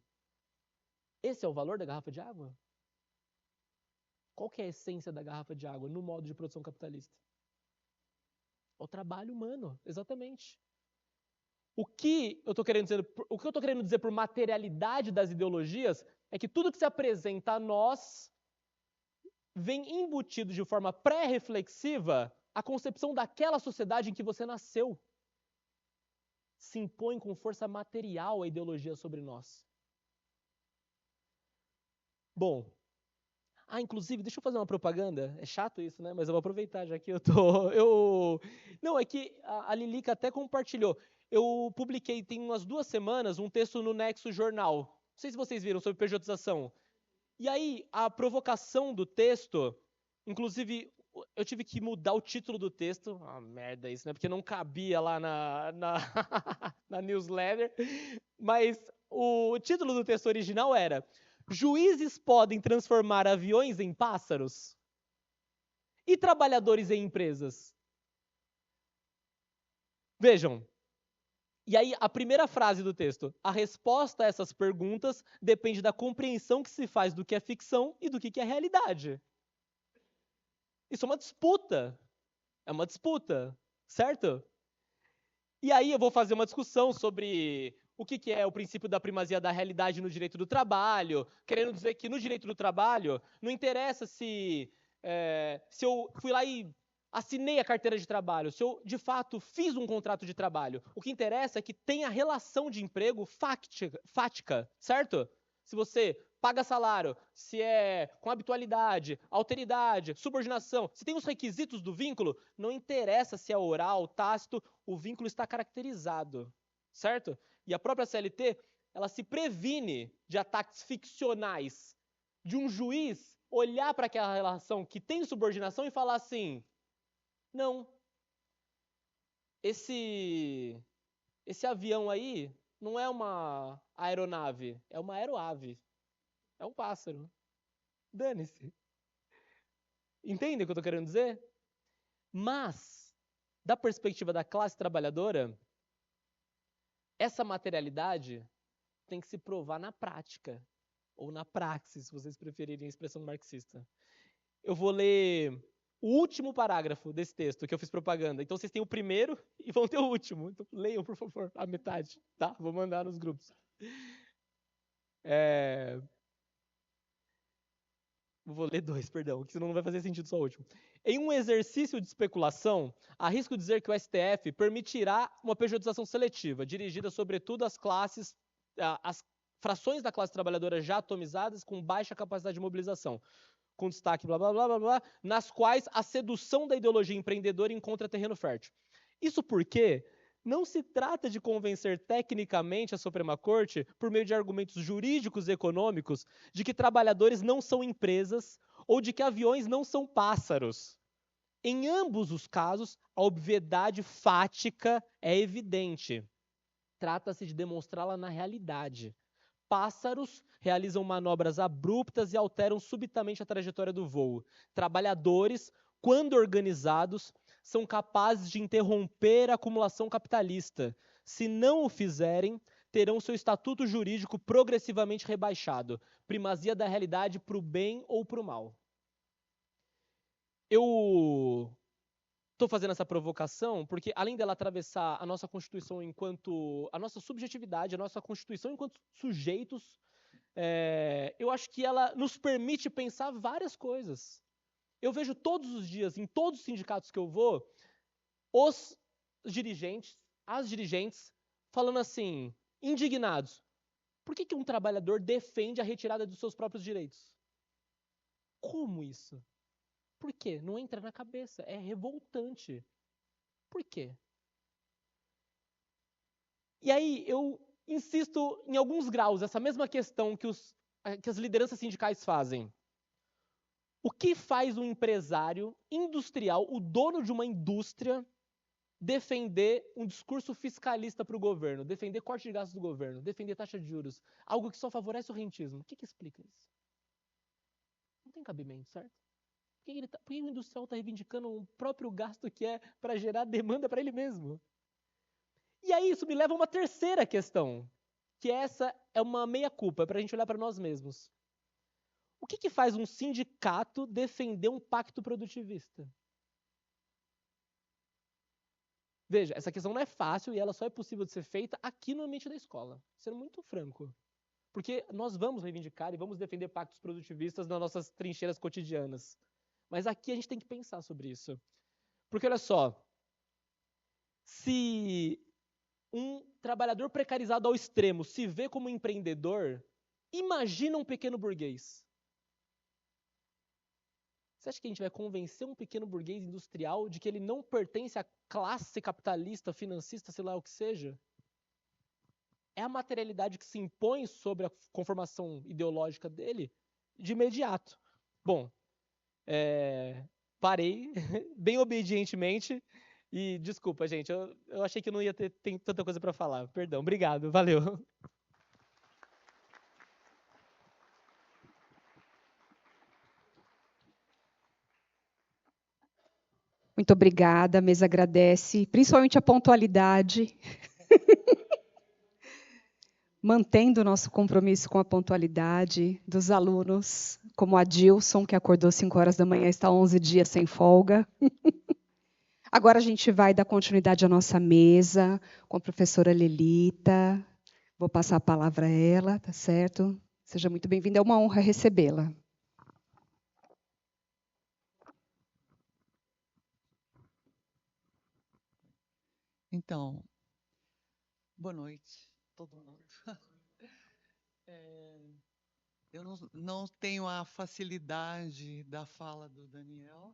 Esse é o valor da garrafa de água? Qual que é a essência da garrafa de água no modo de produção capitalista? O trabalho humano, exatamente. O que eu estou querendo dizer por materialidade das ideologias é que tudo que se apresenta a nós vem embutido de forma pré-reflexiva a concepção daquela sociedade em que você nasceu. Se impõe com força material a ideologia sobre nós. Bom, inclusive, deixa eu fazer uma propaganda. É chato isso, né? Mas eu vou aproveitar, já que eu tô... Não, é que a Lilica até compartilhou. Eu publiquei, tem umas 2 semanas, um texto no Nexo Jornal. Não sei se vocês viram, sobre pejotização. E aí, a provocação do texto, inclusive, eu tive que mudar o título do texto. Merda isso, né? Porque não cabia lá na newsletter. Mas o título do texto original era: Juízes podem transformar aviões em pássaros? E trabalhadores em empresas? Vejam. E aí, a primeira frase do texto: a resposta a essas perguntas depende da compreensão que se faz do que é ficção e do que é realidade. Isso é uma disputa. É uma disputa, certo? E aí eu vou fazer uma discussão sobre o que é o princípio da primazia da realidade no direito do trabalho, querendo dizer que no direito do trabalho não interessa se eu fui lá e assinei a carteira de trabalho, se eu de fato fiz um contrato de trabalho. O que interessa é que tenha relação de emprego fática, certo? Se você paga salário, se é com habitualidade, alteridade, subordinação, se tem os requisitos do vínculo, não interessa se é oral, tácito, o vínculo está caracterizado, certo? E a própria CLT, ela se previne de ataques ficcionais, de um juiz olhar para aquela relação que tem subordinação e falar assim: não, esse avião aí não é uma aeronave, é uma aeroave. É um pássaro. Dane-se. Entende o que eu estou querendo dizer? Mas, da perspectiva da classe trabalhadora, essa materialidade tem que se provar na prática. Ou na praxis, se vocês preferirem a expressão marxista. Eu vou ler o último parágrafo desse texto que eu fiz propaganda. Então vocês têm o primeiro e vão ter o último. Então leiam, por favor, a metade, tá? Vou mandar nos grupos. Vou ler 2, perdão, que senão não vai fazer sentido só o último. Em um exercício de especulação, arrisco dizer que o STF permitirá uma pejotização seletiva, dirigida sobretudo às classes, às frações da classe trabalhadora já atomizadas com baixa capacidade de mobilização, com destaque blá blá blá blá blá, nas quais a sedução da ideologia empreendedora encontra terreno fértil. Isso porque não se trata de convencer tecnicamente a Suprema Corte, por meio de argumentos jurídicos e econômicos, de que trabalhadores não são empresas ou de que aviões não são pássaros. Em ambos os casos, a obviedade fática é evidente. Trata-se de demonstrá-la na realidade. Pássaros realizam manobras abruptas e alteram subitamente a trajetória do voo. Trabalhadores, quando organizados, são capazes de interromper a acumulação capitalista. Se não o fizerem, terão seu estatuto jurídico progressivamente rebaixado. Primazia da realidade para o bem ou para o mal. Eu estou fazendo essa provocação porque, além dela atravessar a nossa Constituição enquanto... a nossa subjetividade, a nossa Constituição enquanto sujeitos, eu acho que ela nos permite pensar várias coisas. Eu vejo todos os dias, em todos os sindicatos que eu vou, os dirigentes, as dirigentes, falando assim, indignados. Por que um trabalhador defende a retirada dos seus próprios direitos? Como isso? Por quê? Não entra na cabeça. É revoltante. Por quê? E aí eu insisto em alguns graus essa mesma questão que as lideranças sindicais fazem. O que faz um empresário industrial, o dono de uma indústria, defender um discurso fiscalista para o governo, defender corte de gastos do governo, defender taxa de juros, algo que só favorece o rentismo? O que explica isso? Não tem cabimento, certo? Por que o industrial está reivindicando o próprio gasto que é para gerar demanda para ele mesmo? E aí isso me leva a uma terceira questão, que essa é uma meia-culpa, para a gente olhar para nós mesmos. O que faz um sindicato defender um pacto produtivista? Veja, essa questão não é fácil e ela só é possível de ser feita aqui no ambiente da escola, sendo muito franco. Porque nós vamos reivindicar e vamos defender pactos produtivistas nas nossas trincheiras cotidianas. Mas aqui a gente tem que pensar sobre isso. Porque olha só, se um trabalhador precarizado ao extremo se vê como empreendedor, imagina um pequeno burguês. Você acha que a gente vai convencer um pequeno burguês industrial de que ele não pertence à classe capitalista, financista, sei lá o que seja? É a materialidade que se impõe sobre a conformação ideológica dele de imediato. Bom, parei bem obedientemente e desculpa, gente, eu achei que eu não ia ter tanta coisa para falar. Perdão, obrigado, valeu. Muito obrigada, a mesa agradece, principalmente a pontualidade, mantendo o nosso compromisso com a pontualidade dos alunos, como a Dilson, que acordou 5 horas da manhã, está 11 dias sem folga. Agora a gente vai dar continuidade à nossa mesa com a professora Lelita. Vou passar a palavra a ela, tá certo? Seja muito bem-vinda, é uma honra recebê-la. Então, boa noite, todo mundo. Eu não tenho a facilidade da fala do Daniel,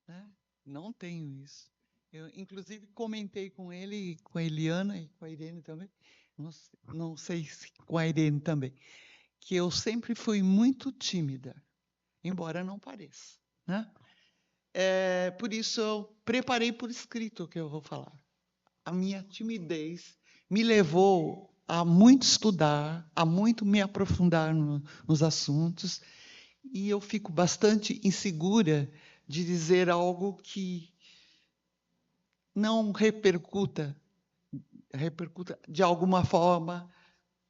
né? Não tenho isso. Eu, inclusive, comentei com ele, com a Eliana e com a Irene também, não sei se com a Irene também, que eu sempre fui muito tímida, embora não pareça, né? Por isso, eu preparei por escrito o que eu vou falar. A minha timidez me levou a muito estudar, a muito me aprofundar nos assuntos, e eu fico bastante insegura de dizer algo que não repercuta de alguma forma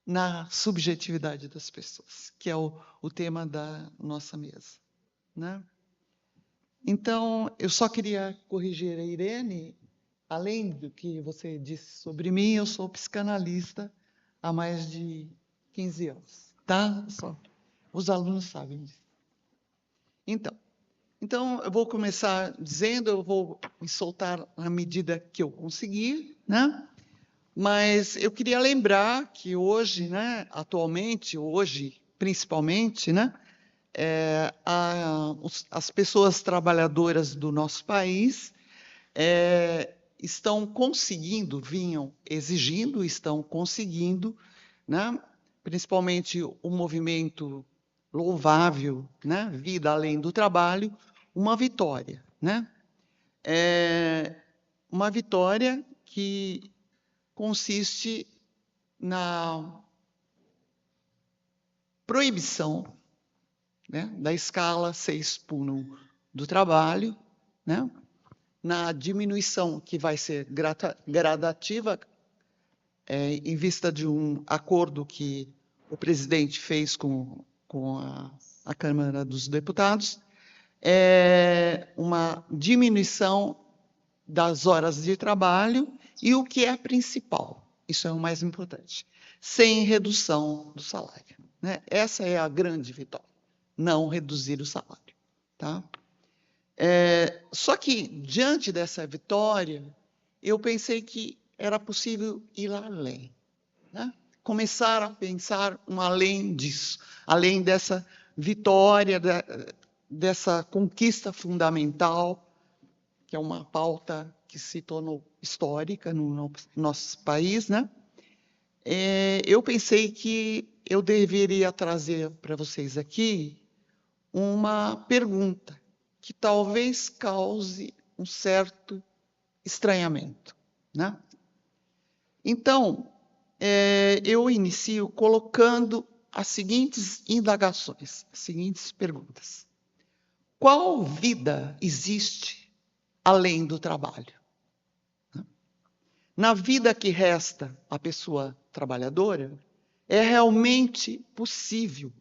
na subjetividade das pessoas, que é o tema da nossa mesa, né? Então, eu só queria corrigir a Irene. Além do que você disse sobre mim, eu sou psicanalista há mais de 15 anos, tá? Os alunos sabem disso. Então, eu vou começar dizendo, eu vou me soltar na medida que eu conseguir, né? Mas eu queria lembrar que hoje, né, atualmente, hoje, principalmente, né, as pessoas trabalhadoras do nosso país estão conseguindo, vinham exigindo, estão conseguindo, né? Principalmente o movimento louvável, né? Vida além do trabalho, uma vitória, né? Uma vitória que consiste na proibição, né, da escala 6x1 do trabalho, né? Na diminuição que vai ser gradativa, em vista de um acordo que o presidente fez com a Câmara dos Deputados, uma diminuição das horas de trabalho e o que é principal, isso é o mais importante, sem redução do salário, né? Essa é a grande vitória, não reduzir o salário, tá? Só que, diante dessa vitória, eu pensei que era possível ir além, né? Começar a pensar um além disso, além dessa vitória, dessa conquista fundamental, que é uma pauta que se tornou histórica no nosso país, né? Eu pensei que eu deveria trazer para vocês aqui uma pergunta que talvez cause um certo estranhamento, né? Então, eu inicio colocando as seguintes indagações, as seguintes perguntas. Qual vida existe além do trabalho? Na vida que resta à pessoa trabalhadora, é realmente possível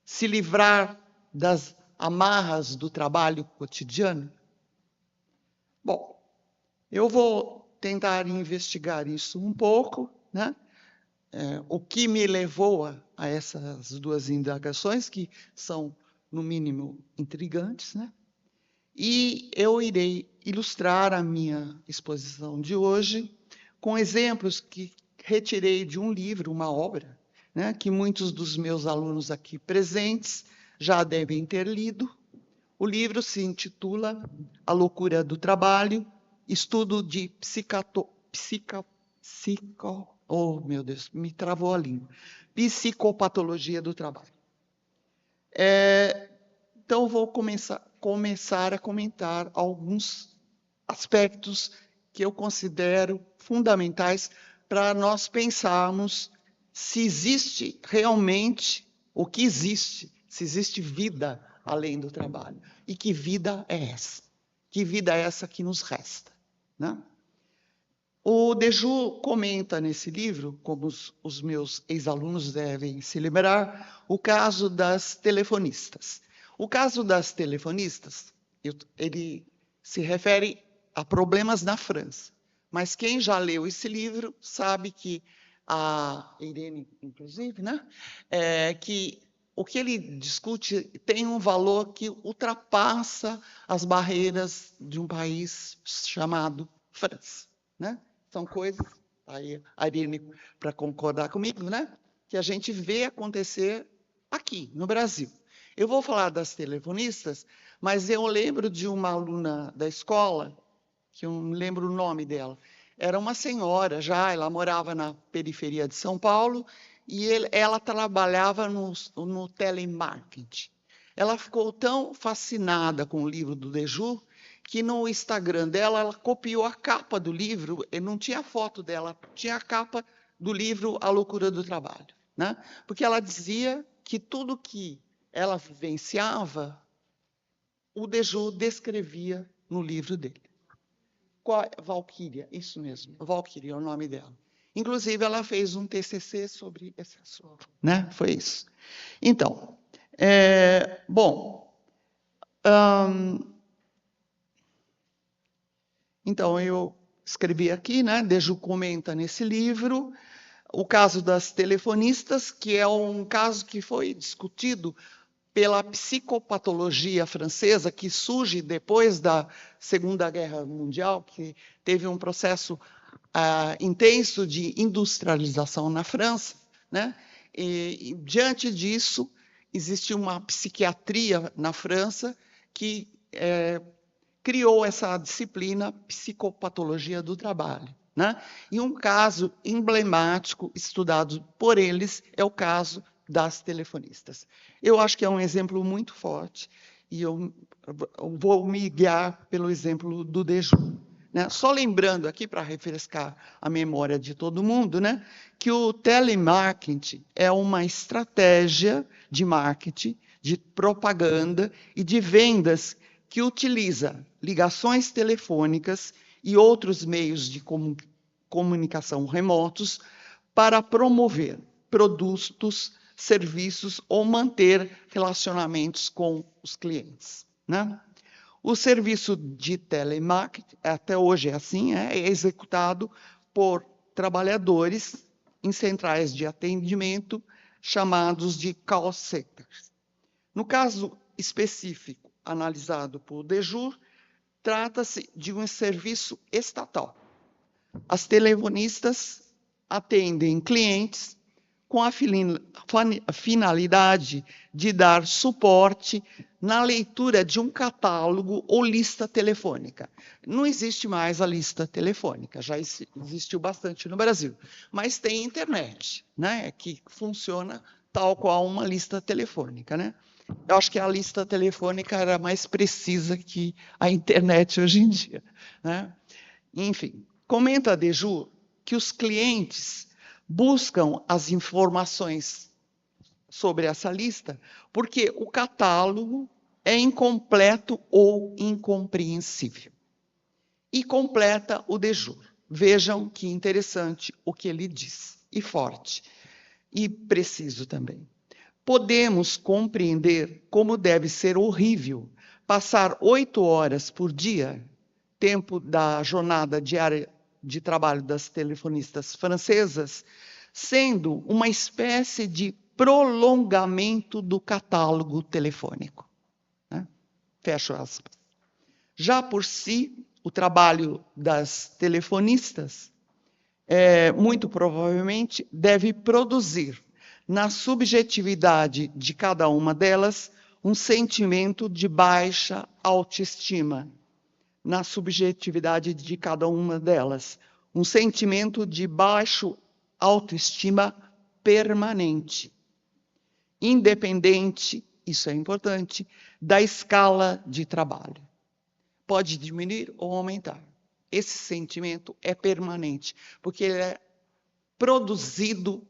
se livrar das amarras do trabalho cotidiano? Bom, eu vou tentar investigar isso um pouco, né? O que me levou a essas duas indagações, que são, no mínimo, intrigantes, né? E eu irei ilustrar a minha exposição de hoje com exemplos que retirei de um livro, uma obra, né, que muitos dos meus alunos aqui presentes já devem ter lido. O livro se intitula A Loucura do Trabalho, Estudo de oh, meu Deus, me travou a língua. Psicopatologia do trabalho. Então, vou começar a comentar alguns aspectos que eu considero fundamentais para nós pensarmos se existe realmente o que existe, se existe vida além do trabalho. E que vida é essa? Que vida é essa que nos resta, né? O Deju comenta nesse livro, como os meus ex-alunos devem se lembrar, o caso das telefonistas. O caso das telefonistas, ele se refere a problemas na França. Mas quem já leu esse livro sabe que a Irene, inclusive, né, que o que ele discute tem um valor que ultrapassa as barreiras de um país chamado França, né? São coisas, aí a Irene, para concordar comigo, né, que a gente vê acontecer aqui, no Brasil. Eu vou falar das telefonistas, mas eu lembro de uma aluna da escola, que eu não lembro o nome dela. Era uma senhora já, ela morava na periferia de São Paulo e ela trabalhava no telemarketing. Ela ficou tão fascinada com o livro do Deju que no Instagram dela, ela copiou a capa do livro, e não tinha foto dela, tinha a capa do livro A Loucura do Trabalho, né? Porque ela dizia que tudo que ela vivenciava, o Deju descrevia no livro dele. Valquíria, isso mesmo, Valquíria é o nome dela. Inclusive, ela fez um TCC sobre esse assunto, né? Foi isso. Então, então, eu escrevi aqui, né? Deju comenta nesse livro o caso das telefonistas, que é um caso que foi discutido pela psicopatologia francesa, que surge depois da Segunda Guerra Mundial, que teve um processo intenso de industrialização na França, né? E diante disso, existe uma psiquiatria na França que criou essa disciplina psicopatologia do trabalho, né? E um caso emblemático estudado por eles é o caso das telefonistas. Eu acho que é um exemplo muito forte e eu vou me guiar pelo exemplo do Deju, né? Só lembrando aqui, para refrescar a memória de todo mundo, né, que o telemarketing é uma estratégia de marketing, de propaganda e de vendas que utiliza ligações telefônicas e outros meios de comunicação remotos para promover produtos, serviços ou manter relacionamentos com os clientes, né? O serviço de telemarketing, até hoje é assim, é executado por trabalhadores em centrais de atendimento chamados de call centers. No caso específico analisado por Deju, trata-se de um serviço estatal. As telefonistas atendem clientes com a finalidade de dar suporte na leitura de um catálogo ou lista telefônica. Não existe mais a lista telefônica, já existiu bastante no Brasil, mas tem internet, né, que funciona tal qual uma lista telefônica, né? Eu acho que a lista telefônica era mais precisa que a internet hoje em dia, né? Enfim, comenta a Deju que os clientes buscam as informações sobre essa lista porque o catálogo é incompleto ou incompreensível. E completa o Deju. Vejam que interessante o que ele diz, e forte, e preciso também. Podemos compreender como deve ser horrível passar 8 horas por dia, tempo da jornada diária de trabalho das telefonistas francesas, sendo uma espécie de prolongamento do catálogo telefônico. Né? Fecho aspas. Já por si, o trabalho das telefonistas, muito provavelmente, deve produzir, na subjetividade de cada uma delas, um sentimento de baixa autoestima. Na subjetividade de cada uma delas, um sentimento de baixo autoestima permanente, independente, isso é importante, da escala de trabalho. Pode diminuir ou aumentar. Esse sentimento é permanente, porque ele é produzido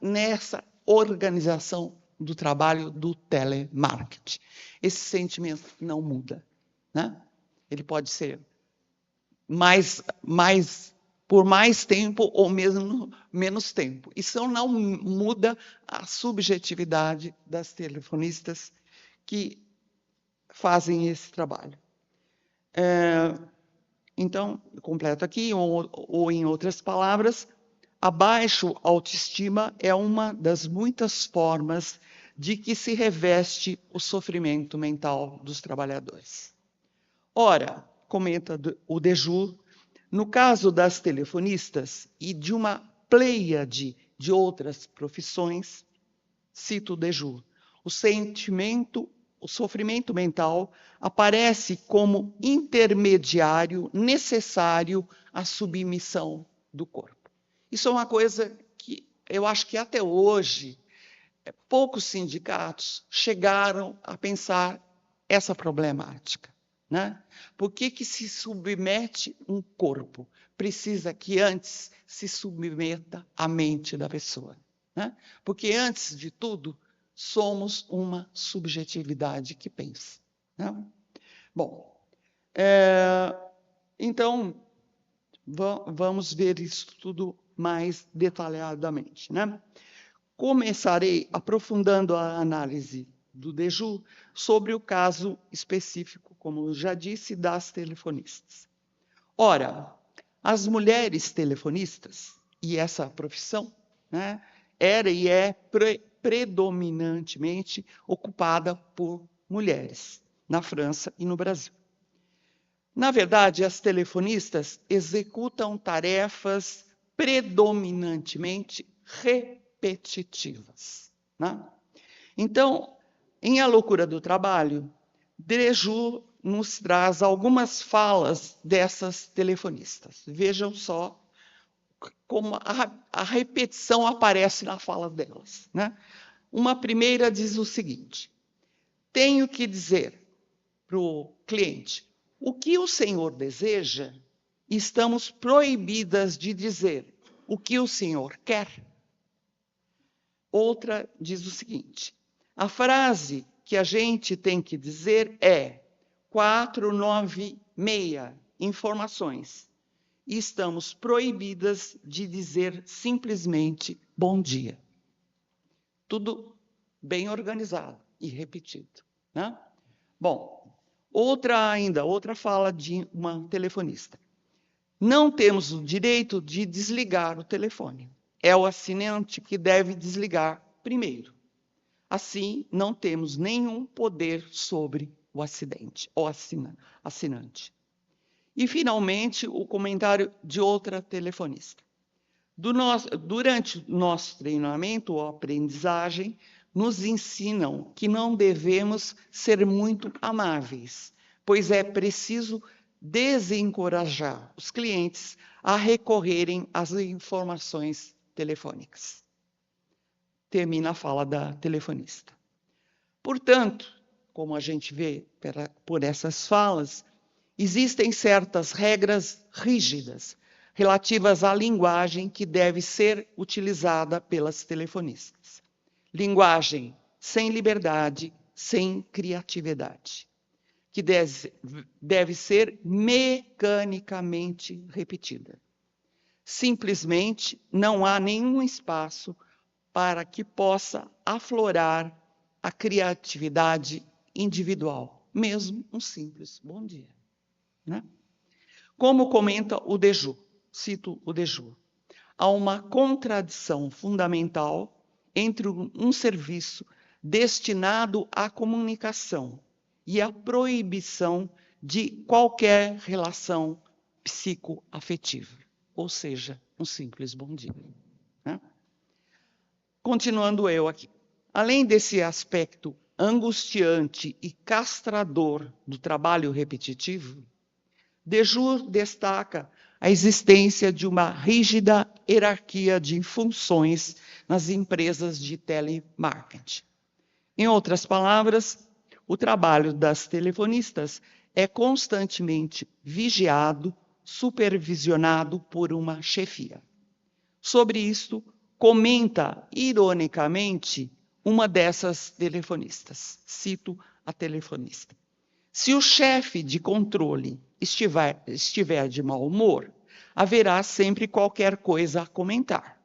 nessa organização do trabalho do telemarketing. Esse sentimento não muda, né? Ele pode ser por mais tempo ou mesmo menos tempo. Isso não muda a subjetividade das telefonistas que fazem esse trabalho. Então, completo aqui, ou em outras palavras, a baixa autoestima é uma das muitas formas de que se reveste o sofrimento mental dos trabalhadores. Ora, comenta o Deju, no caso das telefonistas e de uma pleiade de outras profissões, cito o Deju, o sofrimento mental aparece como intermediário necessário à submissão do corpo. Isso é uma coisa que eu acho que até hoje poucos sindicatos chegaram a pensar essa problemática. Né? Por que se submete um corpo? Precisa que antes se submeta a mente da pessoa. Né? Porque, antes de tudo, somos uma subjetividade que pensa. Né? Bom, então, vamos ver isso tudo mais detalhadamente. Né? Começarei aprofundando a análise do Deju sobre o caso específico, como eu já disse, das telefonistas. Ora, as mulheres telefonistas, e essa profissão, né, era e é predominantemente ocupada por mulheres, na França e no Brasil. Na verdade, as telefonistas executam tarefas predominantemente repetitivas. Né? Então, em A Loucura do Trabalho, Deju nos traz algumas falas dessas telefonistas. Vejam só como a repetição aparece na fala delas. Né? Uma primeira diz o seguinte: tenho que dizer para o cliente o que o senhor deseja, estamos proibidas de dizer o que o senhor quer. Outra diz o seguinte: a frase que a gente tem que dizer é 496 informações. E estamos proibidas de dizer simplesmente bom dia. Tudo bem organizado e repetido. Né? Bom, outra fala de uma telefonista. Não temos o direito de desligar o telefone. É o assinante que deve desligar primeiro. Assim, não temos nenhum poder sobre o assinante. E, finalmente, o comentário de outra telefonista. Durante o nosso treinamento ou aprendizagem, nos ensinam que não devemos ser muito amáveis, pois é preciso desencorajar os clientes a recorrerem às informações telefônicas. Termina a fala da telefonista. Portanto, como a gente vê por essas falas, existem certas regras rígidas relativas à linguagem que deve ser utilizada pelas telefonistas. Linguagem sem liberdade, sem criatividade, que deve ser mecanicamente repetida. Simplesmente não há nenhum espaço para que possa aflorar a criatividade individual, mesmo um simples bom dia. Né? Como comenta o Dejoux, cito o Dejoux, há uma contradição fundamental entre um serviço destinado à comunicação e a proibição de qualquer relação psicoafetiva, ou seja, um simples bom dia. Né? Continuando eu aqui. Além desse aspecto angustiante e castrador do trabalho repetitivo, Dejoux destaca a existência de uma rígida hierarquia de funções nas empresas de telemarketing. Em outras palavras, o trabalho das telefonistas é constantemente vigiado, supervisionado por uma chefia. Sobre isto, comenta ironicamente uma dessas telefonistas. Cito a telefonista. Se o chefe de controle estiver de mau humor, haverá sempre qualquer coisa a comentar.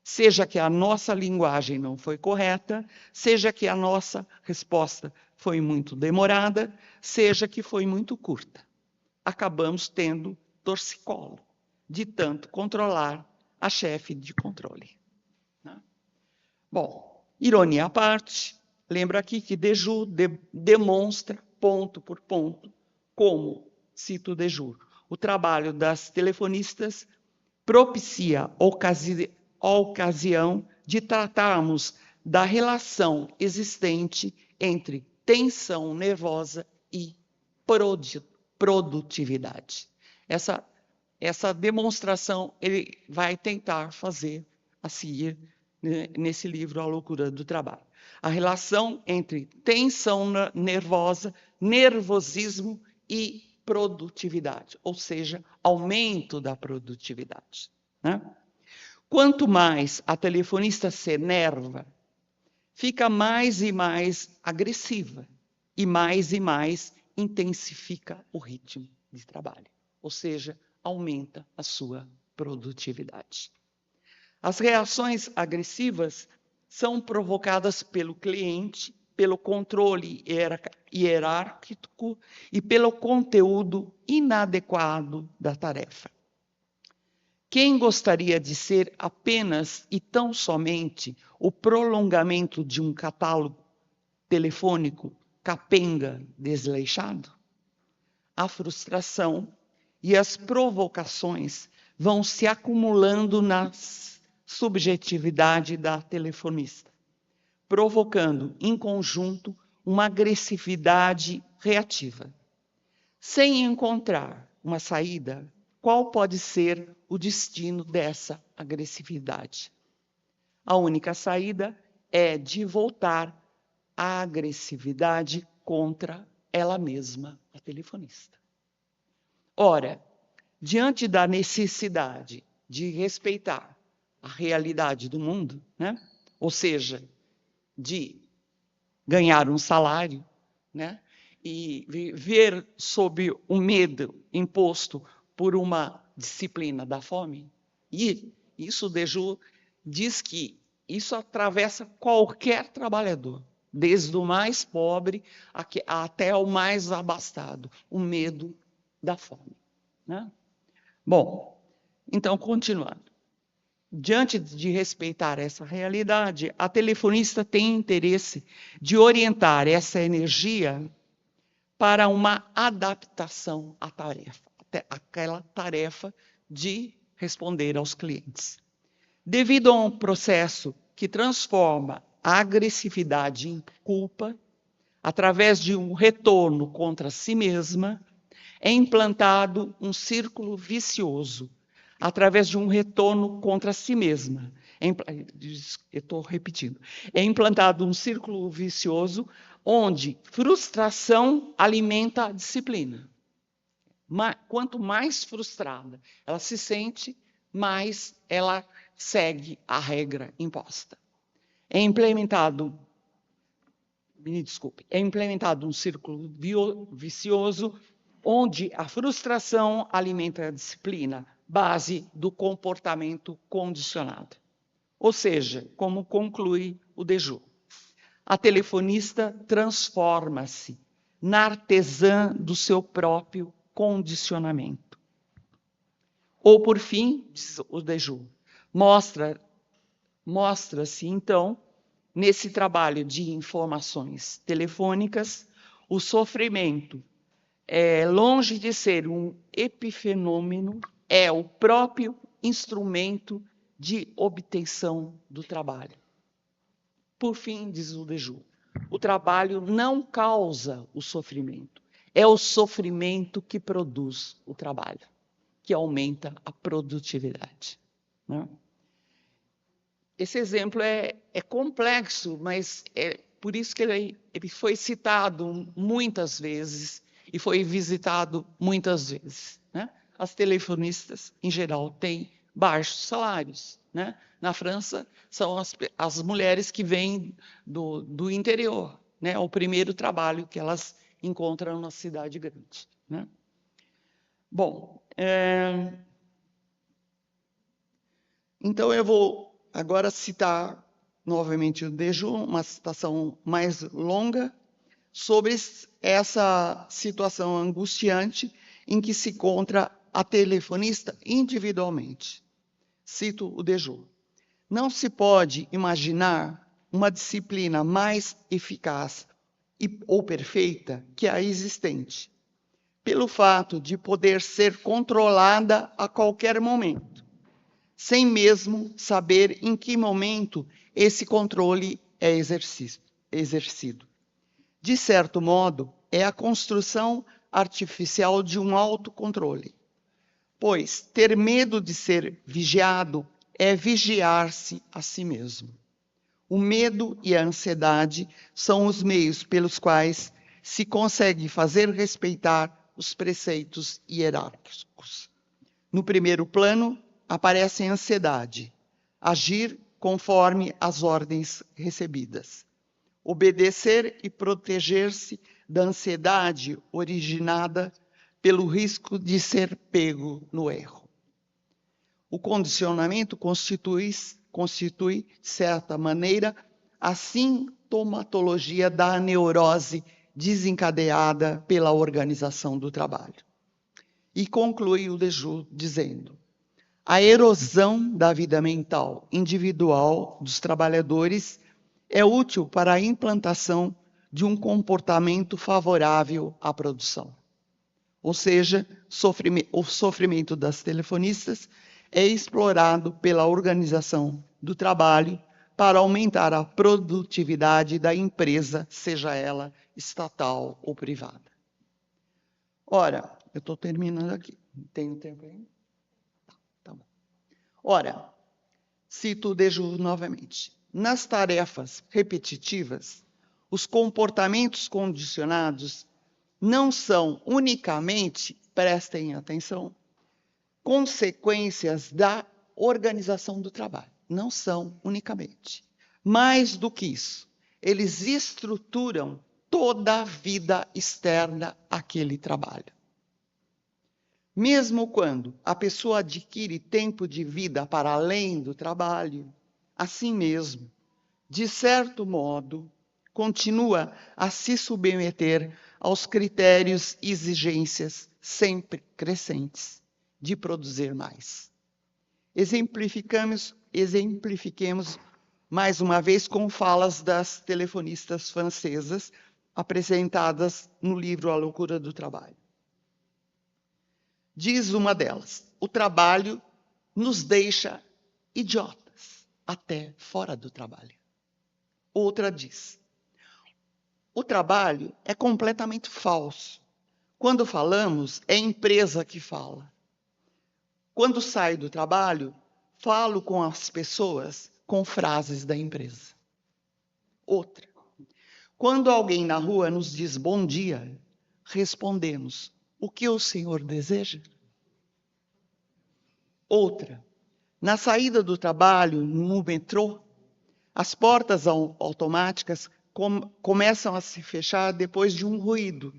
Seja que a nossa linguagem não foi correta, seja que a nossa resposta foi muito demorada, seja que foi muito curta. Acabamos tendo torcicolo, de tanto controlar a chefe de controle. Bom, ironia à parte, lembro aqui que Dejoux demonstra, ponto por ponto, como, cito Dejoux, o trabalho das telefonistas propicia a ocasião de tratarmos da relação existente entre tensão nervosa e produtividade. Essa demonstração ele vai tentar fazer a seguir nesse livro A Loucura do Trabalho. A relação entre tensão nervosa, nervosismo e produtividade, ou seja, aumento da produtividade. Né? Quanto mais a telefonista se enerva, fica mais e mais agressiva e mais intensifica o ritmo de trabalho, ou seja, aumenta a sua produtividade. As reações agressivas são provocadas pelo cliente, pelo controle hierárquico e pelo conteúdo inadequado da tarefa. Quem gostaria de ser apenas e tão somente o prolongamento de um catálogo telefônico capenga, desleixado? A frustração e as provocações vão se acumulando na subjetividade da telefonista, provocando, em conjunto, uma agressividade reativa. Sem encontrar uma saída, qual pode ser o destino dessa agressividade? A única saída é de voltar à agressividade contra ela mesma, a telefonista. Ora, diante da necessidade de respeitar a realidade do mundo, né? Ou seja, de ganhar um salário, né? E viver sob o medo imposto por uma disciplina da fome. E isso Dejoux diz que isso atravessa qualquer trabalhador, desde o mais pobre até o mais abastado, o medo da fome. Né? Bom, então, continuando. Diante de respeitar essa realidade, a telefonista tem interesse de orientar essa energia para uma adaptação à tarefa. aquela tarefa de responder aos clientes. Devido a um processo que transforma a agressividade em culpa, através de um retorno contra si mesma, é implantado um círculo vicioso, através de um retorno contra si mesma. Eu estou repetindo. É implantado um círculo vicioso onde frustração alimenta a disciplina. Quanto mais frustrada ela se sente, mais ela segue a regra imposta. É implementado um círculo vicioso onde a frustração alimenta a disciplina, base do comportamento condicionado. Ou seja, como conclui o Dejoux, a telefonista transforma-se na artesã do seu próprio condicionamento. Ou, por fim, diz o Dejoux, mostra-se, então, nesse trabalho de informações telefônicas, o sofrimento, longe de ser um epifenômeno, é o próprio instrumento de obtenção do trabalho. Por fim, diz o Dejoux, o trabalho não causa o sofrimento, é o sofrimento que produz o trabalho, que aumenta a produtividade. Né? Esse exemplo é complexo, mas é por isso que ele foi citado muitas vezes e foi visitado muitas vezes. Né? As telefonistas, em geral, têm baixos salários. Né? Na França, são as mulheres que vêm do interior. Né? É o primeiro trabalho que elas encontram na cidade grande. Né? Bom, então eu vou agora citar novamente o Dejoux, uma citação mais longa, sobre essa situação angustiante em que se encontra a telefonista individualmente. Cito o Dejoux. Não se pode imaginar uma disciplina mais eficaz ou perfeita que a existente, pelo fato de poder ser controlada a qualquer momento, sem mesmo saber em que momento esse controle é exercido. De certo modo, é a construção artificial de um autocontrole, pois ter medo de ser vigiado é vigiar-se a si mesmo. O medo e a ansiedade são os meios pelos quais se consegue fazer respeitar os preceitos hierárquicos. No primeiro plano, aparece a ansiedade, agir conforme as ordens recebidas, obedecer e proteger-se da ansiedade originada pelo risco de ser pego no erro. O condicionamento constitui, de certa maneira, a sintomatologia da neurose desencadeada pela organização do trabalho. E conclui o Dejoux dizendo: a erosão da vida mental individual dos trabalhadores é útil para a implantação de um comportamento favorável à produção. Ou seja, o sofrimento das telefonistas é explorado pela organização do trabalho para aumentar a produtividade da empresa, seja ela estatal ou privada. Ora, eu estou terminando aqui. Tenho tempo ainda? Tá bom. Ora, cito o Dejoux novamente. Nas tarefas repetitivas, os comportamentos condicionados não são unicamente, prestem atenção, consequências da organização do trabalho. Não são unicamente. Mais do que isso, eles estruturam toda a vida externa àquele trabalho. Mesmo quando a pessoa adquire tempo de vida para além do trabalho, assim mesmo, de certo modo, continua a se submeter aos critérios e exigências sempre crescentes de produzir mais. Exemplifiquemos mais uma vez com falas das telefonistas francesas apresentadas no livro A Loucura do Trabalho. Diz uma delas: o trabalho nos deixa idiotas, até fora do trabalho. Outra diz: o trabalho é completamente falso. Quando falamos, é a empresa que fala. Quando saio do trabalho, falo com as pessoas com frases da empresa. Outra: quando alguém na rua nos diz bom dia, respondemos: o que o senhor deseja? Outra: na saída do trabalho, no metrô, as portas automáticas começam a se fechar depois de um ruído,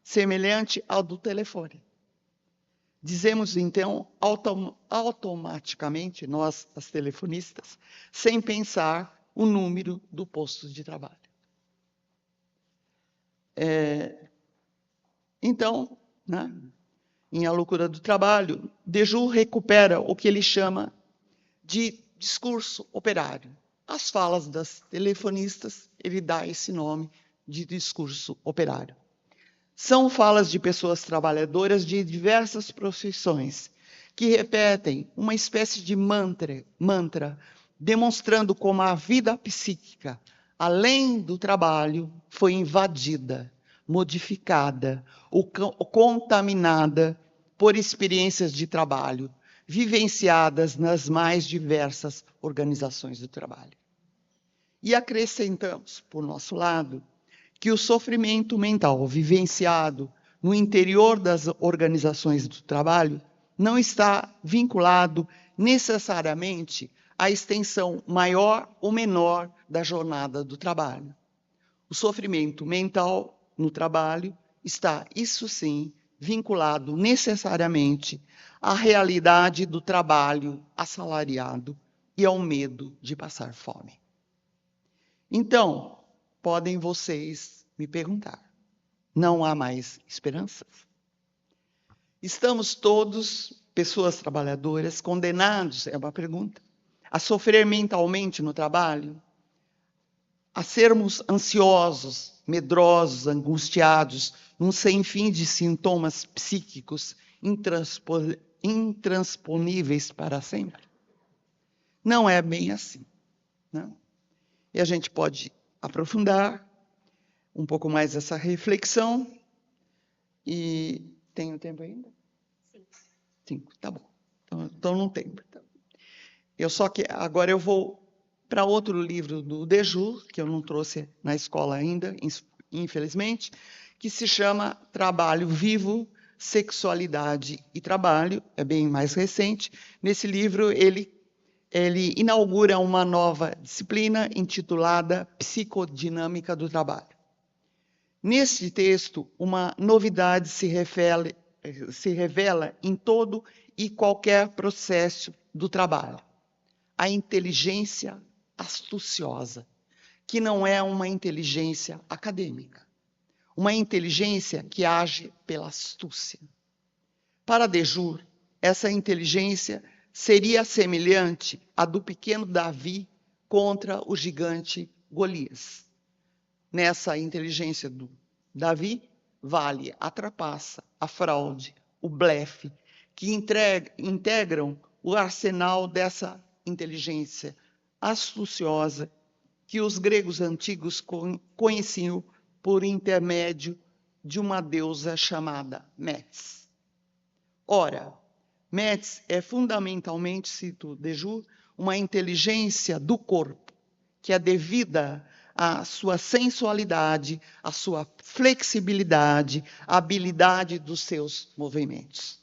semelhante ao do telefone. Dizemos, então, automaticamente, nós, as telefonistas, sem pensar o número do posto de trabalho. Então, né, em A Loucura do Trabalho, Dejoux recupera o que ele chama de discurso operário. As falas das telefonistas, ele dá esse nome de discurso operário. São falas de pessoas trabalhadoras de diversas profissões, que repetem uma espécie de mantra, demonstrando como a vida psíquica, além do trabalho, foi invadida, modificada ou contaminada por experiências de trabalho, vivenciadas nas mais diversas organizações do trabalho. E acrescentamos, por nosso lado, que o sofrimento mental vivenciado no interior das organizações do trabalho não está vinculado necessariamente à extensão maior ou menor da jornada do trabalho. O sofrimento mental no trabalho está, isso sim, vinculado necessariamente à realidade do trabalho assalariado e ao medo de passar fome. Então, podem vocês me perguntar: não há mais esperanças? Estamos todos, pessoas trabalhadoras, condenados, é uma pergunta, a sofrer mentalmente no trabalho? A sermos ansiosos, medrosos, angustiados, num sem fim de sintomas psíquicos intransponíveis para sempre? Não é bem assim, não? E a gente pode aprofundar um pouco mais essa reflexão. E tenho tempo ainda? Sim. 5, tá bom. Então não tem. Agora eu vou para outro livro do Dejoux, que eu não trouxe na escola ainda, infelizmente, que se chama Trabalho Vivo, Sexualidade e Trabalho, é bem mais recente. Nesse livro, ele inaugura uma nova disciplina intitulada Psicodinâmica do Trabalho. Neste texto, uma novidade se revela em todo e qualquer processo do trabalho: a inteligência astuciosa, que não é uma inteligência acadêmica, uma inteligência que age pela astúcia. Para Dejoux, essa inteligência seria semelhante à do pequeno Davi contra o gigante Golias. Nessa inteligência do Davi, vale a trapaça, a fraude, o blefe, que integram o arsenal dessa inteligência astuciosa que os gregos antigos conheciam por intermédio de uma deusa chamada Metis. Ora, Metis é fundamentalmente, cito Dejoux, uma inteligência do corpo, que é devida à sua sensualidade, à sua flexibilidade, à habilidade dos seus movimentos.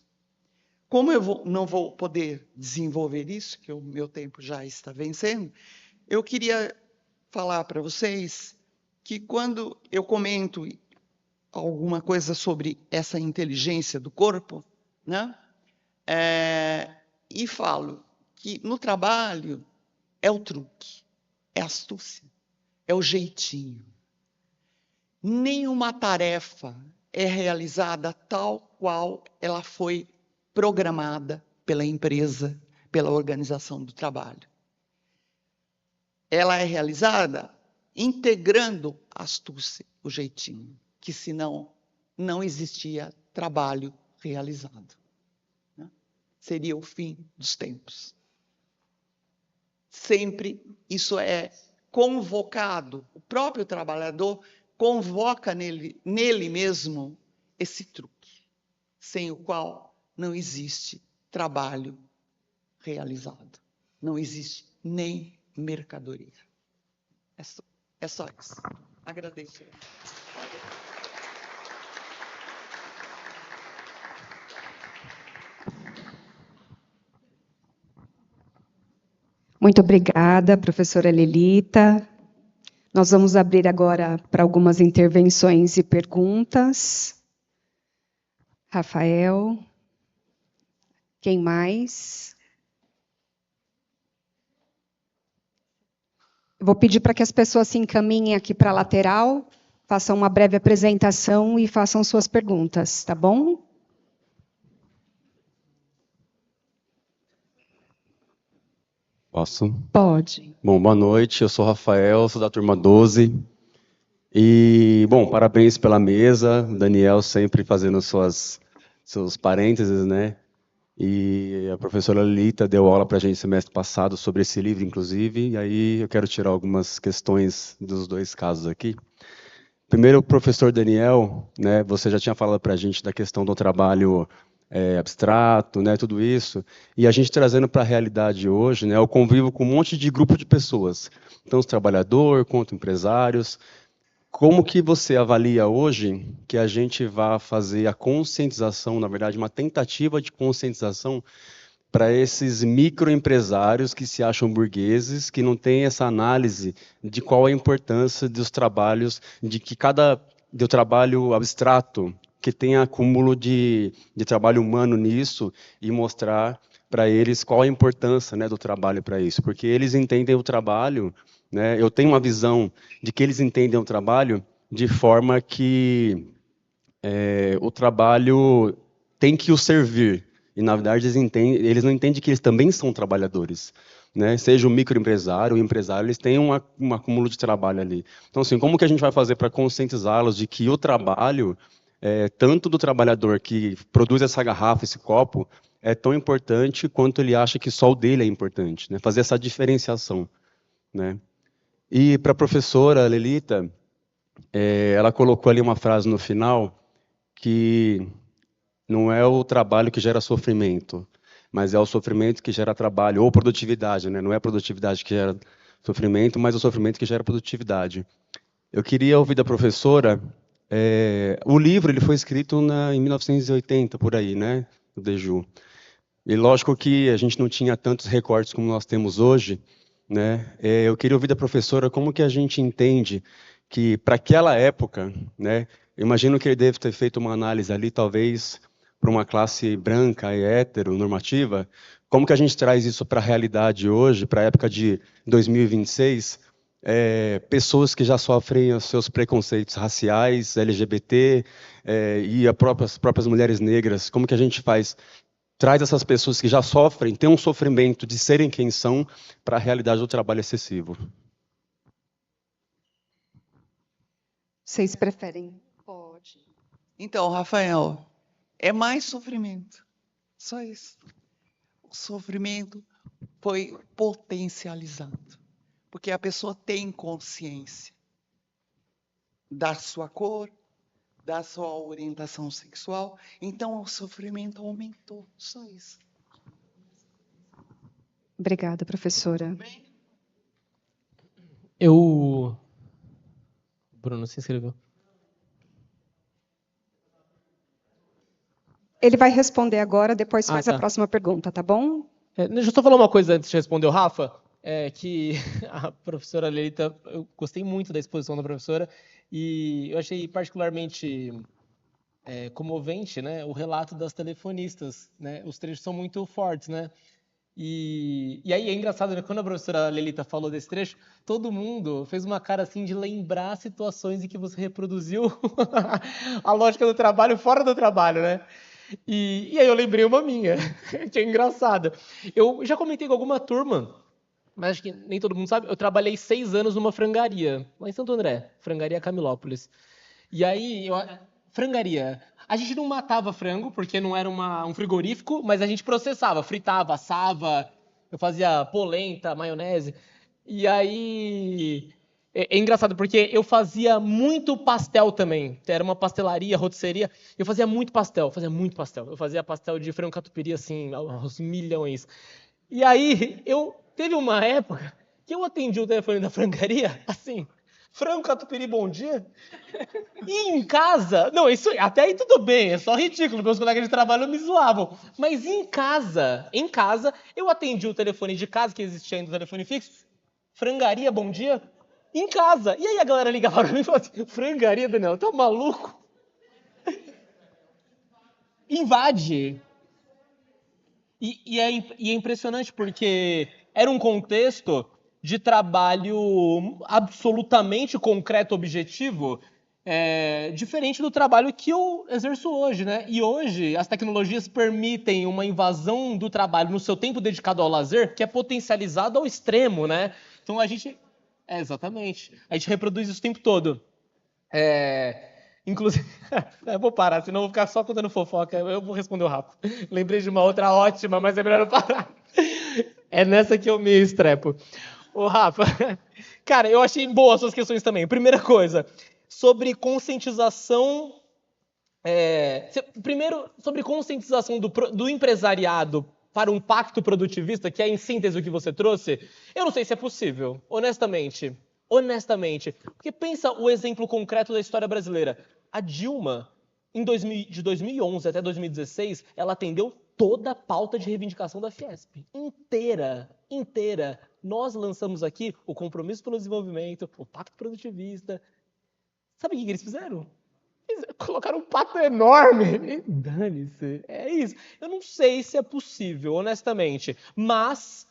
Como eu não vou poder desenvolver isso, que o meu tempo já está vencendo, eu queria falar para vocês que quando eu comento alguma coisa sobre essa inteligência do corpo, né, e falo que no trabalho é o truque, é a astúcia, é o jeitinho. Nenhuma tarefa é realizada tal qual ela foi programada pela empresa, pela organização do trabalho. Ela é realizada integrando a astúcia, o jeitinho, que senão não existia trabalho realizado. seria o fim dos tempos. Sempre isso é convocado, o próprio trabalhador convoca nele mesmo esse truque, sem o qual não existe trabalho realizado, não existe nem mercadoria. É só isso. Agradeço. Muito obrigada, professora Lelita. Nós vamos abrir agora para algumas intervenções e perguntas. Rafael. Quem mais? Eu vou pedir para que as pessoas se encaminhem aqui para a lateral, façam uma breve apresentação e façam suas perguntas, tá bom? Posso? Pode. Bom, boa noite, eu sou o Rafael, sou da turma 12. E, bom, parabéns pela mesa, o Daniel sempre fazendo seus parênteses, né? E a professora Lelita deu aula para a gente semestre passado sobre esse livro, inclusive, e aí eu quero tirar algumas questões dos dois casos aqui. Primeiro, o professor Daniel, né, você já tinha falado para a gente da questão do trabalho abstrato, né, tudo isso, e a gente trazendo para a realidade hoje, né, eu convivo com um monte de grupo de pessoas, tanto os trabalhadores quanto empresários. Como que você avalia hoje que a gente vai fazer a conscientização, na verdade, uma tentativa de conscientização para esses microempresários que se acham burgueses, que não têm essa análise de qual a importância dos trabalhos, do trabalho abstrato, que tem acúmulo de trabalho humano nisso, e mostrar para eles qual a importância, né, do trabalho para isso, porque eles entendem o trabalho, né, eu tenho uma visão de que eles entendem o trabalho de forma que o trabalho tem que os servir, e na verdade eles não entendem que eles também são trabalhadores, né? Seja o microempresário, o empresário, eles têm um acúmulo de trabalho ali. Então, assim, como que a gente vai fazer para conscientizá-los de que o trabalho, tanto do trabalhador que produz essa garrafa, esse copo, é tão importante quanto ele acha que só o dele é importante, né? Fazer essa diferenciação, né? E para a professora Lelita, ela colocou ali uma frase no final que não é o trabalho que gera sofrimento, mas é o sofrimento que gera trabalho, ou produtividade, né? Não é a produtividade que gera sofrimento, mas o sofrimento que gera produtividade. Eu queria ouvir da professora, o livro ele foi escrito em 1980, por aí, né? O Deju. E lógico que a gente não tinha tantos recortes como nós temos hoje, né? Eu queria ouvir da professora como que a gente entende que, para aquela época, né? Eu imagino que ele deve ter feito uma análise ali, talvez, para uma classe branca e hétero, normativa. Como que a gente traz isso para a realidade hoje, para a época de 2026? Pessoas que já sofrem os seus preconceitos raciais, LGBT, e as próprias mulheres negras. Como que a gente traz essas pessoas que já sofrem, têm um sofrimento de serem quem são, para a realidade do trabalho excessivo? Vocês preferem? Pode. Então, Rafael, é mais sofrimento. Só isso. O sofrimento foi potencializado. Porque a pessoa tem consciência da sua cor, da sua orientação sexual, então o sofrimento aumentou. Só isso. Obrigada, professora. Bruno se inscreveu. Ele vai responder agora, depois faz tá. a próxima pergunta, tá bom? Deixa eu só falar uma coisa antes de responder o Rafa, que a professora Lelita, eu gostei muito da exposição da professora, e eu achei particularmente comovente, né, o relato das telefonistas, né? Os trechos são muito fortes, né? E aí é engraçado, né? Quando a professora Lelita falou desse trecho, todo mundo fez uma cara assim de lembrar situações em que você reproduziu a lógica do trabalho fora do trabalho, né? E aí eu lembrei uma minha, que é engraçada. Eu já comentei com alguma turma, mas acho que nem todo mundo sabe, eu trabalhei 6 anos numa frangaria, lá em Santo André, frangaria Camilópolis. E aí, frangaria. A gente não matava frango, porque não era um frigorífico, mas a gente processava, fritava, assava, eu fazia polenta, maionese. E aí... É engraçado, porque eu fazia muito pastel também. Era uma pastelaria, rotisseria. Eu fazia muito pastel, Eu fazia pastel de frango catupiry, assim, aos milhões. E aí, teve uma época que eu atendi o telefone da frangaria, assim, frango catupiry, bom dia. E em casa, não, isso até aí tudo bem, é só ridículo, meus colegas de trabalho me zoavam. Mas em casa, eu atendi o telefone de casa, que existia ainda o telefone fixo, frangaria, bom dia, em casa. E aí a galera ligava pra mim e falava assim, frangaria, Daniel, tá maluco? Invade. E é impressionante porque era um contexto de trabalho absolutamente concreto, objetivo, diferente do trabalho que eu exerço hoje, né? E hoje as tecnologias permitem uma invasão do trabalho no seu tempo dedicado ao lazer, que é potencializado ao extremo, né? Então a gente... exatamente. A gente reproduz isso o tempo todo. Inclusive, eu vou parar, senão eu vou ficar só contando fofoca. Eu vou responder o Rafa. Lembrei de uma outra ótima, mas é melhor eu parar. É nessa que eu me estrepo. Ô, Rafa, cara, eu achei boas as suas questões também. Primeira coisa, sobre conscientização. Primeiro, sobre conscientização do empresariado para um pacto produtivista, que é em síntese o que você trouxe, eu não sei se é possível, honestamente. Honestamente. Porque pensa o exemplo concreto da história brasileira. A Dilma, de 2011 até 2016, ela atendeu toda a pauta de reivindicação da Fiesp. Inteira. Nós lançamos aqui o Compromisso pelo Desenvolvimento, o Pacto Produtivista. Sabe o que eles fizeram? Eles colocaram um pato enorme. Dane-se. É isso. Eu não sei se é possível, honestamente. Mas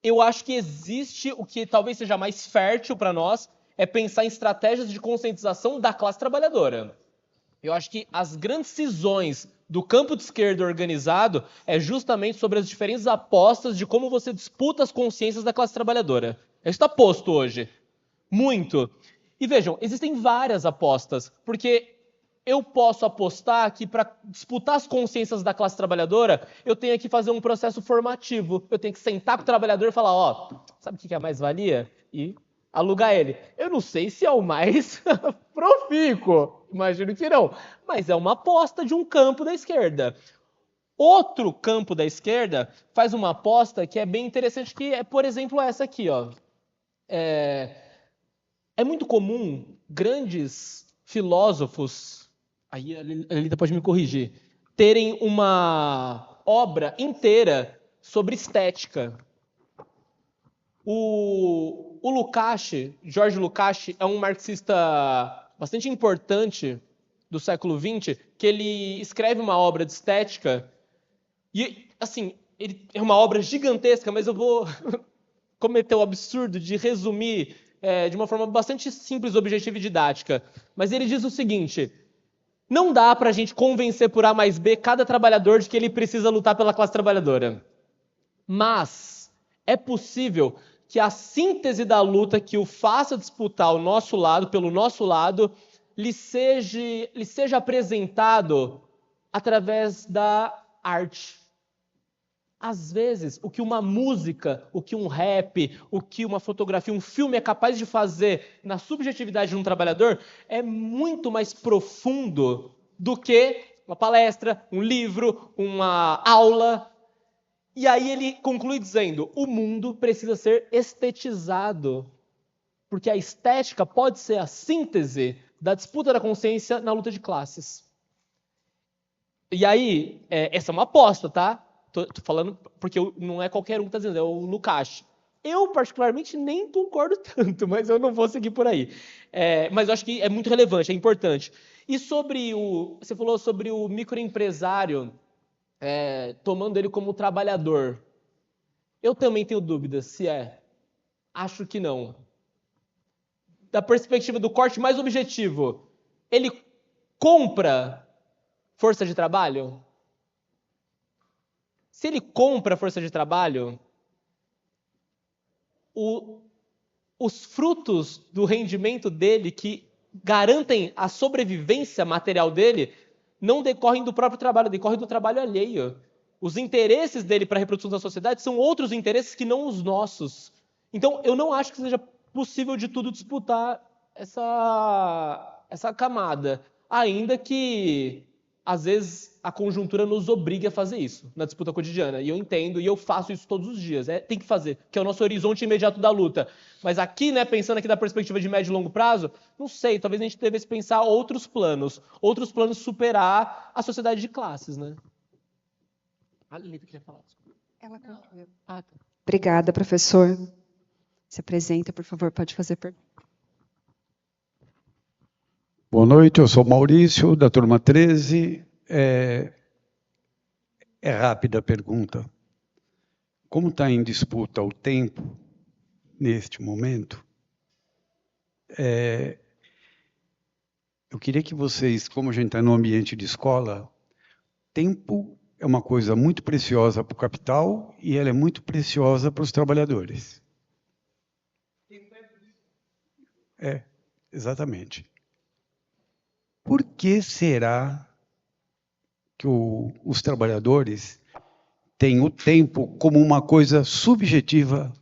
eu acho que existe o que talvez seja mais fértil para nós, é pensar em estratégias de conscientização da classe trabalhadora. Eu acho que as grandes cisões do campo de esquerda organizado é justamente sobre as diferentes apostas de como você disputa as consciências da classe trabalhadora. Isso está posto hoje. Muito. E vejam, existem várias apostas, porque eu posso apostar que para disputar as consciências da classe trabalhadora, eu tenho que fazer um processo formativo. Eu tenho que sentar com o trabalhador e falar, sabe o que é a mais-valia? E alugar ele. Eu não sei se é o mais profícuo, imagino que não, mas é uma aposta de um campo da esquerda. Outro campo da esquerda faz uma aposta que é bem interessante, que é, por exemplo, essa aqui. É muito comum grandes filósofos, aí a Lelita pode me corrigir, terem uma obra inteira sobre estética. O Lukács, George Lukács, é um marxista bastante importante do século XX, que ele escreve uma obra de estética, e, assim, ele é uma obra gigantesca, mas eu vou cometer o absurdo de resumir de uma forma bastante simples, objetiva e didática. Mas ele diz o seguinte: não dá para a gente convencer por A mais B cada trabalhador de que ele precisa lutar pela classe trabalhadora. Mas é possível que a síntese da luta que o faça disputar o nosso lado, pelo nosso lado, lhe seja apresentado através da arte. Às vezes, o que uma música, o que um rap, o que uma fotografia, um filme é capaz de fazer na subjetividade de um trabalhador é muito mais profundo do que uma palestra, um livro, uma aula. E aí ele conclui dizendo: o mundo precisa ser estetizado, porque a estética pode ser a síntese da disputa da consciência na luta de classes. E aí, essa é uma aposta, tá? Tô falando porque não é qualquer um que está dizendo, é o Lukács. Eu, particularmente, nem concordo tanto, mas eu não vou seguir por aí. Mas eu acho que é muito relevante, é importante. E você falou sobre o microempresário, tomando ele como trabalhador. Eu também tenho dúvidas se é. Acho que não. Da perspectiva do corte mais objetivo, ele compra força de trabalho? Se ele compra força de trabalho, os frutos do rendimento dele, que garantem a sobrevivência material dele não decorrem do próprio trabalho, decorrem do trabalho alheio. Os interesses dele para a reprodução da sociedade são outros interesses que não os nossos. Então, eu não acho que seja possível de tudo disputar essa camada, ainda que, às vezes, a conjuntura nos obrigue a fazer isso na disputa cotidiana. E eu entendo, e eu faço isso todos os dias. Tem que fazer, que é o nosso horizonte imediato da luta. Mas aqui, né, pensando aqui da perspectiva de médio e longo prazo, não sei, talvez a gente devesse pensar outros planos superar a sociedade de classes, né? A Lívia queria falar. Ela concluiu. Ah, tá. Obrigada, professor. Se apresenta, por favor, pode fazer pergunta. Boa noite, eu sou Maurício, da turma 13. É rápida a pergunta. Como está em disputa o tempo, neste momento, eu queria que vocês, como a gente está no ambiente de escola, tempo é uma coisa muito preciosa para o capital e ela é muito preciosa para os trabalhadores. Exatamente. Por que será que os trabalhadores têm o tempo como uma coisa subjetiva,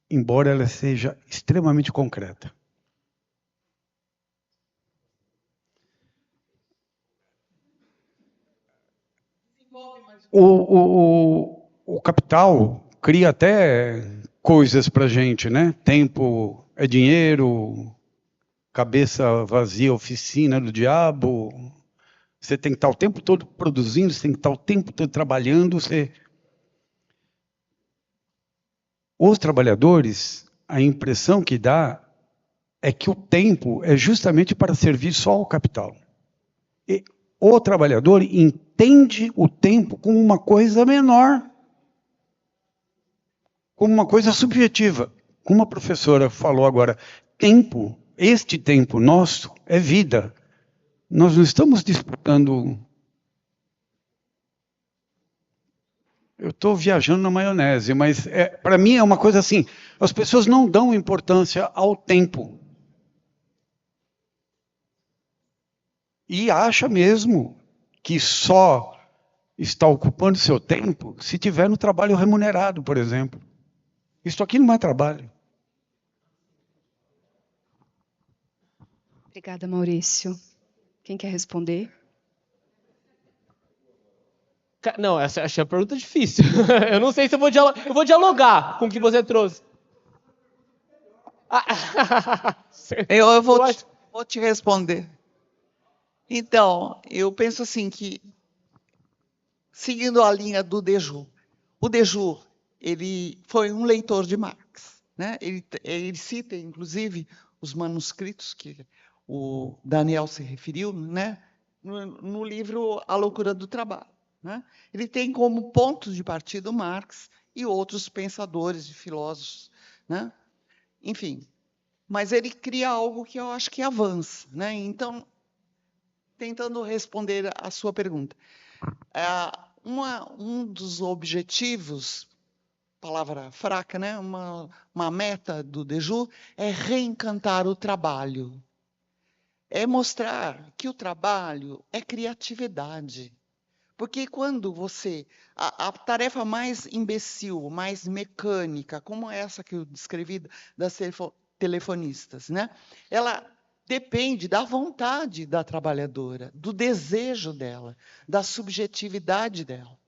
embora ela seja extremamente concreta? O capital cria até coisas para a gente, né? Tempo é dinheiro, cabeça vazia, oficina do diabo. Você tem que estar o tempo todo produzindo, você tem que estar o tempo todo trabalhando. Os trabalhadores, a impressão que dá é que o tempo é justamente para servir só ao capital. E o trabalhador entende o tempo como uma coisa menor, como uma coisa subjetiva. Como a professora falou agora, tempo, este tempo nosso é vida. Nós não estamos disputando. Eu estou viajando na maionese, mas para mim é uma coisa assim, as pessoas não dão importância ao tempo. E acha mesmo que só está ocupando seu tempo se tiver no trabalho remunerado, por exemplo. Isso aqui não é trabalho. Obrigada, Maurício. Quem quer responder? Não, essa achei a pergunta difícil. Eu não sei se eu vou dialogar com o que você trouxe. Eu vou te responder. Então, eu penso assim que, seguindo a linha do Dejoux, o Dejoux, ele foi um leitor de Marx, né? Ele cita, inclusive, os manuscritos que o Daniel se referiu, né? No livro A Loucura do Trabalho, né? Ele tem como ponto de partida o Marx e outros pensadores e filósofos, né? Enfim, mas ele cria algo que eu acho que avança, né? Então, tentando responder a sua pergunta, um dos objetivos, palavra fraca, né? Uma meta do Dejoux é reencantar o trabalho. É mostrar que o trabalho é criatividade. Porque quando você... A tarefa mais imbecil, mais mecânica, como essa que eu descrevi das telefonistas, né? Ela depende da vontade da trabalhadora, do desejo dela, da subjetividade dela.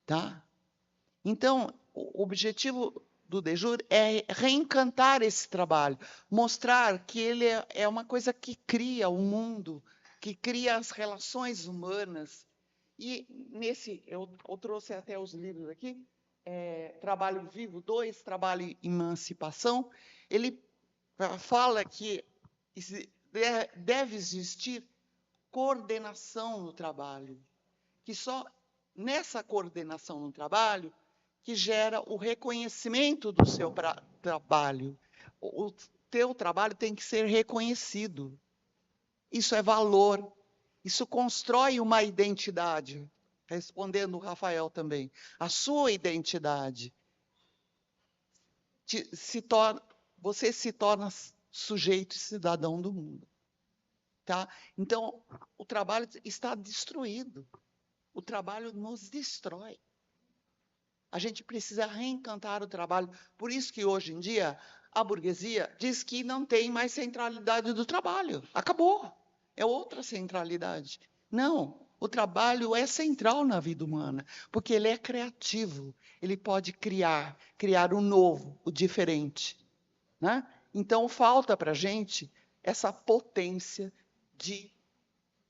Tá? Então, o objetivo do Dejoux é reencantar esse trabalho, mostrar que ele é uma coisa que cria o mundo, que cria as relações humanas. E eu trouxe até os livros aqui, Trabalho Vivo 2, Trabalho e Emancipação, ele fala que deve existir coordenação no trabalho, que só nessa coordenação no trabalho que gera o reconhecimento do seu trabalho. O teu trabalho tem que ser reconhecido. Isso é valor. Isso constrói uma identidade. Respondendo o Rafael também. A sua identidade. Você se torna sujeito e cidadão do mundo. tá? Então, o trabalho está destruído. O trabalho nos destrói. A gente precisa reencantar o trabalho. Por isso que, hoje em dia, a burguesia diz que não tem mais centralidade do trabalho. Acabou. É outra centralidade. Não, o trabalho é central na vida humana, porque ele é criativo. Ele pode criar o novo, o diferente, né? Então, falta para a gente essa potência de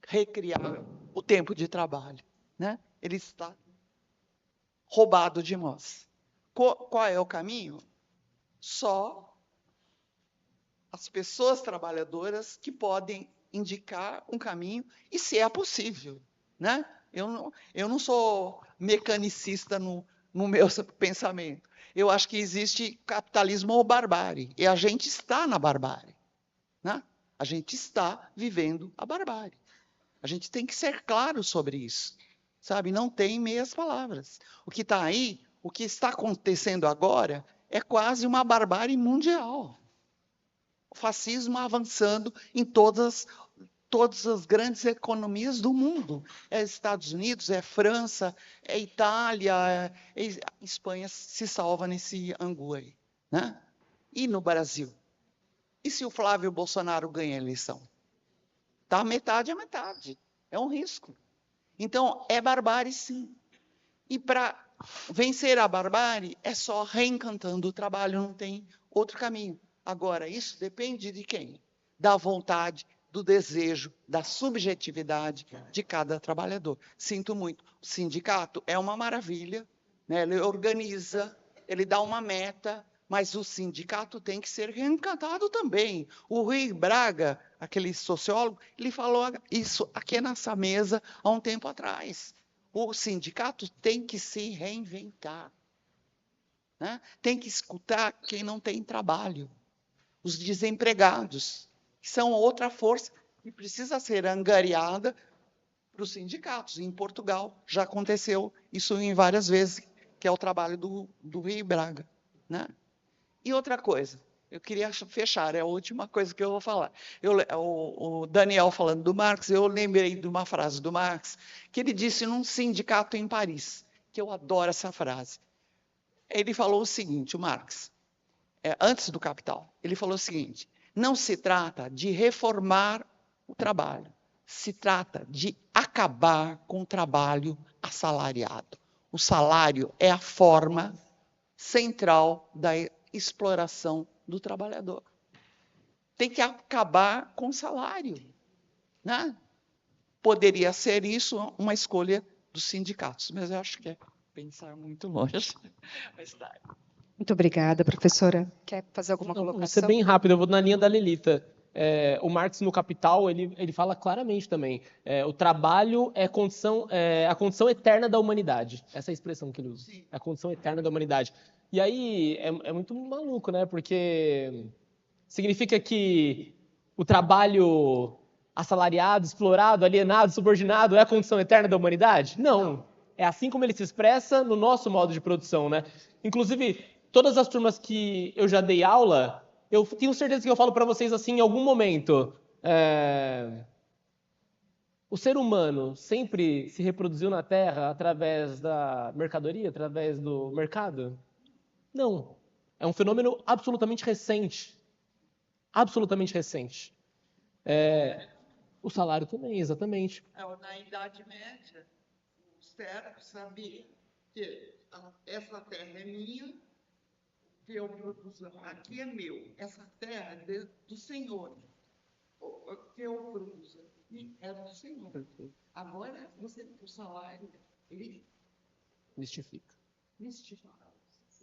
recriar o tempo de trabalho, né? Ele está roubado de nós. Qual é o caminho? Só as pessoas trabalhadoras que podem indicar um caminho, e se é possível, né? Eu não sou mecanicista no meu pensamento. Eu acho que existe capitalismo ou barbárie, e a gente está na barbárie, né? A gente está vivendo a barbárie. A gente tem que ser claro sobre isso, sabe? Não tem meias palavras. O que está aí, o que está acontecendo agora, é quase uma barbárie mundial. O fascismo avançando em todas as grandes economias do mundo. É Estados Unidos, é França, é Itália, Espanha se salva nesse angu aí, né? E no Brasil? E se o Flávio Bolsonaro ganha a eleição? Tá metade a metade. É um risco. Então, é barbárie, sim. E para vencer a barbárie, é só reencantando o trabalho, não tem outro caminho. Agora, isso depende de quem? Da vontade, do desejo, da subjetividade de cada trabalhador. Sinto muito. O sindicato é uma maravilha, né? Ele organiza, ele dá uma meta, mas o sindicato tem que ser reencantado também. O Rui Braga, aquele sociólogo, ele falou isso aqui nessa mesa há um tempo atrás. O sindicato tem que se reinventar, né? Tem que escutar quem não tem trabalho. Os desempregados, que são outra força que precisa ser angariada para os sindicatos. Em Portugal já aconteceu isso em várias vezes, que é o trabalho do Rui Braga, né? E outra coisa, eu queria fechar, é a última coisa que eu vou falar. O Daniel falando do Marx, eu lembrei de uma frase do Marx, que ele disse num sindicato em Paris, que eu adoro essa frase. Ele falou o seguinte, o Marx, antes do Capital, ele falou o seguinte: não se trata de reformar o trabalho, se trata de acabar com o trabalho assalariado. O salário é a forma central da exploração do trabalhador. Tem que acabar com o salário, né? Poderia ser isso uma escolha dos sindicatos, mas eu acho que é pensar muito longe. Mas tá. Muito obrigada, professora. Quer fazer alguma Vou colocação? ser bem rápido, eu vou na linha da Lelita. O Marx, no Capital, ele fala claramente também. O trabalho é a condição eterna da humanidade. Essa é a expressão que ele usa. É a condição eterna da humanidade. E aí é muito maluco, né? Porque significa que o trabalho assalariado, explorado, alienado, subordinado é a condição eterna da humanidade? Não. É assim como ele se expressa no nosso modo de produção, né? Inclusive, todas as turmas que eu já dei aula, eu tenho certeza que eu falo para vocês assim em algum momento. O ser humano sempre se reproduziu na Terra através da mercadoria, através do mercado? Não. É um fenômeno absolutamente recente. Absolutamente recente. O salário também, exatamente. Na Idade Média, o servo sabia que essa terra é minha, que eu produzo aqui é meu. Essa terra é do Senhor. O que eu produzo aqui é do Senhor. Agora, o salário, ele Mistifica.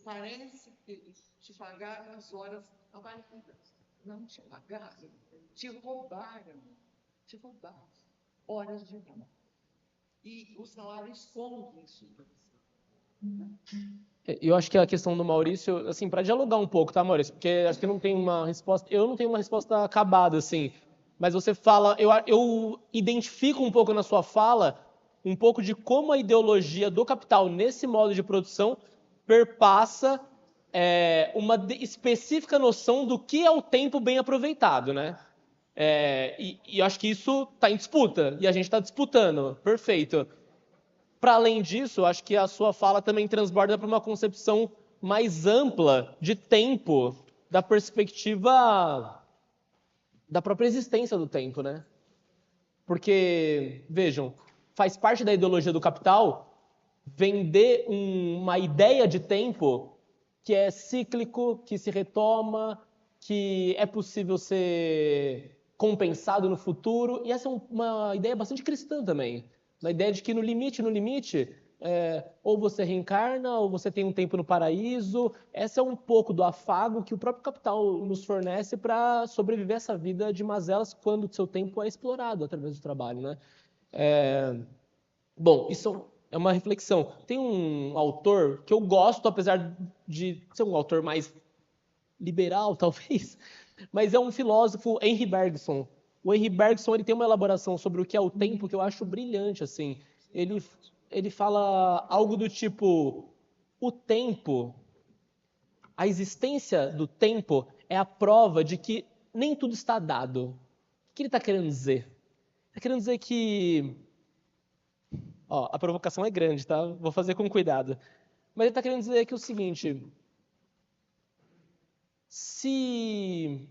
parece que te pagaram as horas trabalhadas. Não te pagaram, te roubaram. Horas de trabalho. E o salário esconde isso. Eu acho que a questão do Maurício, assim, para dialogar um pouco, tá, Maurício? Porque acho que não tem uma resposta, eu não tenho uma resposta acabada, assim. Mas você fala, eu identifico um pouco na sua fala, um pouco de como a ideologia do capital nesse modo de produção perpassa uma específica noção do que é o tempo bem aproveitado, né? E eu acho que isso está em disputa, e a gente está disputando. Perfeito. Para além disso, acho que a sua fala também transborda para uma concepção mais ampla de tempo, da perspectiva da própria existência do tempo, né? Porque, vejam, faz parte da ideologia do capital vender uma ideia de tempo que é cíclico, que se retoma, que é possível ser compensado no futuro. E essa é uma ideia bastante cristã também. Na ideia de que no limite, ou você reencarna, ou você tem um tempo no paraíso. Essa é um pouco do afago que o próprio capital nos fornece para sobreviver essa vida de mazelas quando o seu tempo é explorado através do trabalho, né? Bom, isso é uma reflexão. Tem um autor que eu gosto, apesar de ser um autor mais liberal, talvez, mas é um filósofo, Henri Bergson. O Henri Bergson, ele tem uma elaboração sobre o que é o tempo que eu acho brilhante, assim. Ele fala algo do tipo: o tempo, a existência do tempo é a prova de que nem tudo está dado. O que ele está querendo dizer? Está querendo dizer que... a provocação é grande, tá? Vou fazer com cuidado. Mas ele está querendo dizer que é o seguinte: se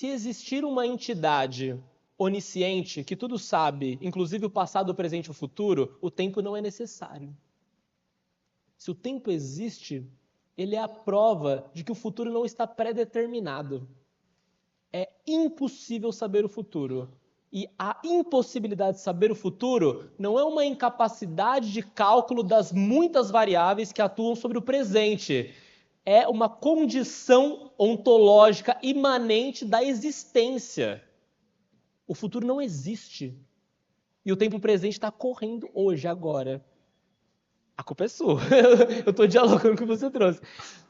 existir uma entidade onisciente que tudo sabe, inclusive o passado, o presente e o futuro, o tempo não é necessário. Se o tempo existe, ele é a prova de que o futuro não está pré-determinado. É impossível saber o futuro. E a impossibilidade de saber o futuro não é uma incapacidade de cálculo das muitas variáveis que atuam sobre o presente. É uma condição ontológica imanente da existência. O futuro não existe. E o tempo presente está correndo hoje, agora. A culpa é sua. Eu estou dialogando com o que você trouxe.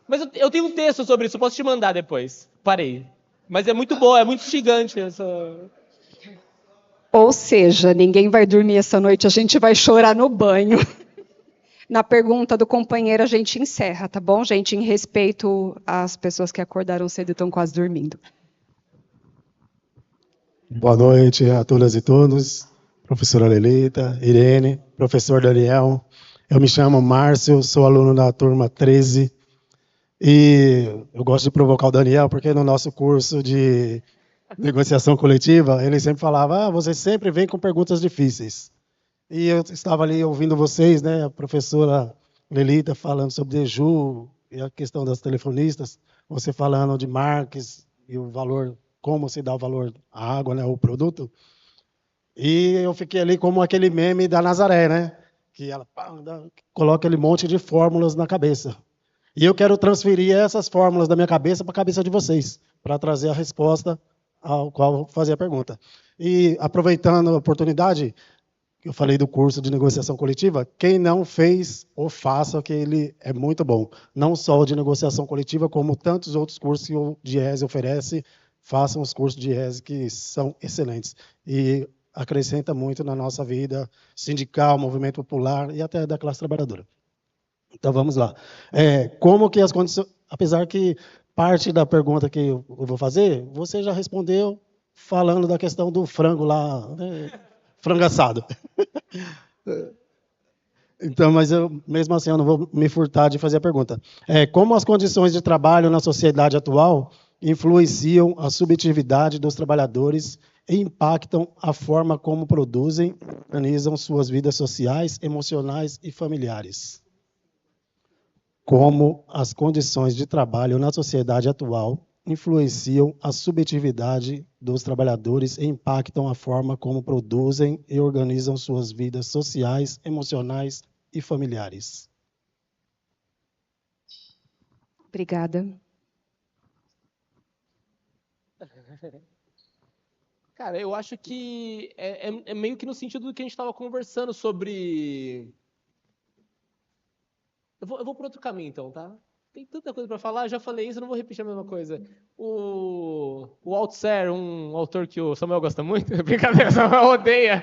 Mas eu tenho um texto sobre isso, eu posso te mandar depois. Parei. Mas é muito bom, é muito instigante essa... Ou seja, ninguém vai dormir essa noite, a gente vai chorar no banho. Na pergunta do companheiro, a gente encerra, tá bom, gente? Em respeito às pessoas que acordaram cedo e estão quase dormindo. Boa noite a todas e todos. Professora Lelita, Irene, professor Daniel. Eu me chamo Márcio, sou aluno da turma 13. E eu gosto de provocar o Daniel, porque no nosso curso de negociação coletiva, ele sempre falava: você sempre vem com perguntas difíceis. E eu estava ali ouvindo vocês, né, a professora Lelita falando sobre Deju e a questão das telefonistas, você falando de Marx e o valor, como se dá o valor à água, né, o produto. E eu fiquei ali como aquele meme da Nazaré, né, que ela coloca aquele monte de fórmulas na cabeça. E eu quero transferir essas fórmulas da minha cabeça para a cabeça de vocês, para trazer a resposta ao qual eu fazia a pergunta. E aproveitando a oportunidade, eu falei do curso de negociação coletiva, quem não fez, ou faça, que ele é muito bom. Não só o de negociação coletiva, como tantos outros cursos que o DIESE oferece, façam os cursos de DIESE que são excelentes. E acrescenta muito na nossa vida sindical, movimento popular e até da classe trabalhadora. Então, vamos lá. Como que as condições... Apesar que parte da pergunta que eu vou fazer, você já respondeu falando da questão do frango lá... né? Frango assado. Então, mas mesmo assim eu não vou me furtar de fazer a pergunta. Como as condições de trabalho na sociedade atual influenciam a subjetividade dos trabalhadores e impactam a forma como produzem, organizam suas vidas sociais, emocionais e familiares? Como as condições de trabalho na sociedade atual influenciam a subjetividade dos trabalhadores e impactam a forma como produzem e organizam suas vidas sociais, emocionais e familiares. Obrigada. Cara, eu acho que é meio que no sentido do que a gente estava conversando sobre... Eu vou por outro caminho, então, tá? Tem tanta coisa para falar, já falei isso, eu não vou repetir a mesma coisa. O Althusser, um autor que o Samuel gosta muito, brincadeira, o Samuel odeia,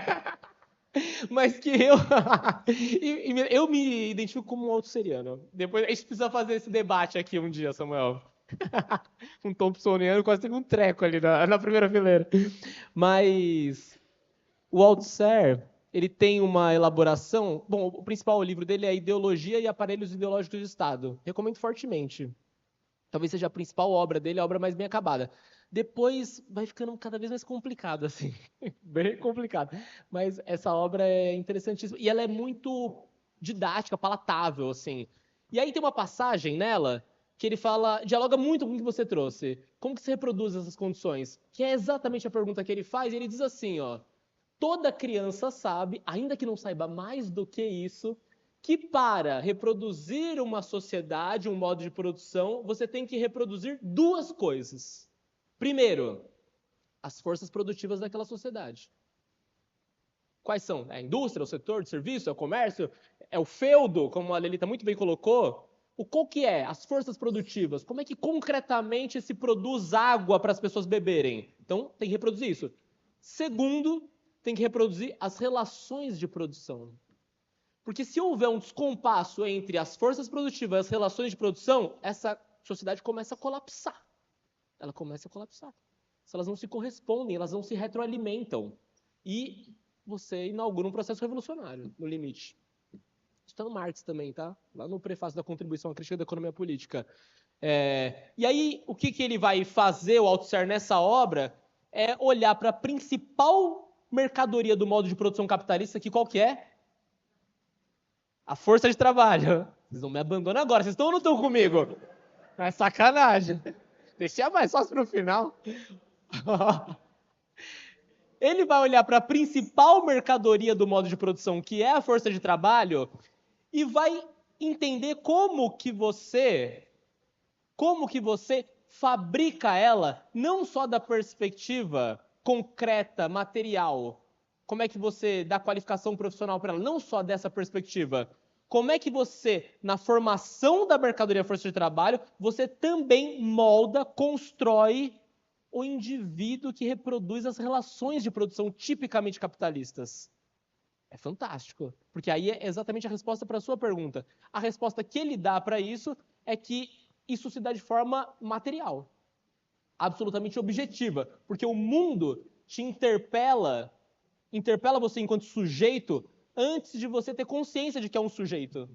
mas que eu me identifico como um althusseriano. Depois a gente precisa fazer esse debate aqui um dia, Samuel. Um thompsoniano quase teve um treco ali na primeira fileira. Mas o Althusser, ele tem uma elaboração... Bom, o principal livro dele é Ideologia e Aparelhos Ideológicos de Estado. Recomendo fortemente. Talvez seja a principal obra dele, a obra mais bem acabada. Depois vai ficando cada vez mais complicado, assim. Bem complicado. Mas essa obra é interessantíssima. E ela é muito didática, palatável, assim. E aí tem uma passagem nela que ele fala, dialoga muito com o que você trouxe. Como que se reproduz essas condições? Que é exatamente a pergunta que ele faz. E ele diz assim, ó. Toda criança sabe, ainda que não saiba mais do que isso, que para reproduzir uma sociedade, um modo de produção, você tem que reproduzir duas coisas. Primeiro, as forças produtivas daquela sociedade. Quais são? É a indústria, é o setor de serviço, é o comércio, é o feudo, como a Lelita muito bem colocou. Qual que é? As forças produtivas. Como é que concretamente se produz água para as pessoas beberem? Então, tem que reproduzir isso. Segundo, tem que reproduzir as relações de produção. Porque se houver um descompasso entre as forças produtivas e as relações de produção, essa sociedade começa a colapsar. Ela começa a colapsar. Se elas não se correspondem, elas não se retroalimentam. E você inaugura um processo revolucionário, no limite. Isso está no Marx também, tá? Lá no prefácio da Contribuição à Crítica da Economia Política. E aí, o que ele vai fazer, o Althusser, nessa obra, é olhar para a principal mercadoria do modo de produção capitalista, que qual que é? A força de trabalho. Vocês não me abandonam agora, vocês estão ou não estão comigo? É sacanagem. Deixa mais fácil no final. Ele vai olhar para a principal mercadoria do modo de produção, que é a força de trabalho, e vai entender como que você fabrica ela, não só da perspectiva concreta, material. Como é que você dá qualificação profissional para ela? Não só dessa perspectiva. Como é que você, na formação da mercadoria força de trabalho, você também molda, constrói o indivíduo que reproduz as relações de produção tipicamente capitalistas? É fantástico, porque aí é exatamente a resposta para a sua pergunta. A resposta que ele dá para isso é que isso se dá de forma material, absolutamente objetiva, porque o mundo te interpela você enquanto sujeito antes de você ter consciência de que é um sujeito.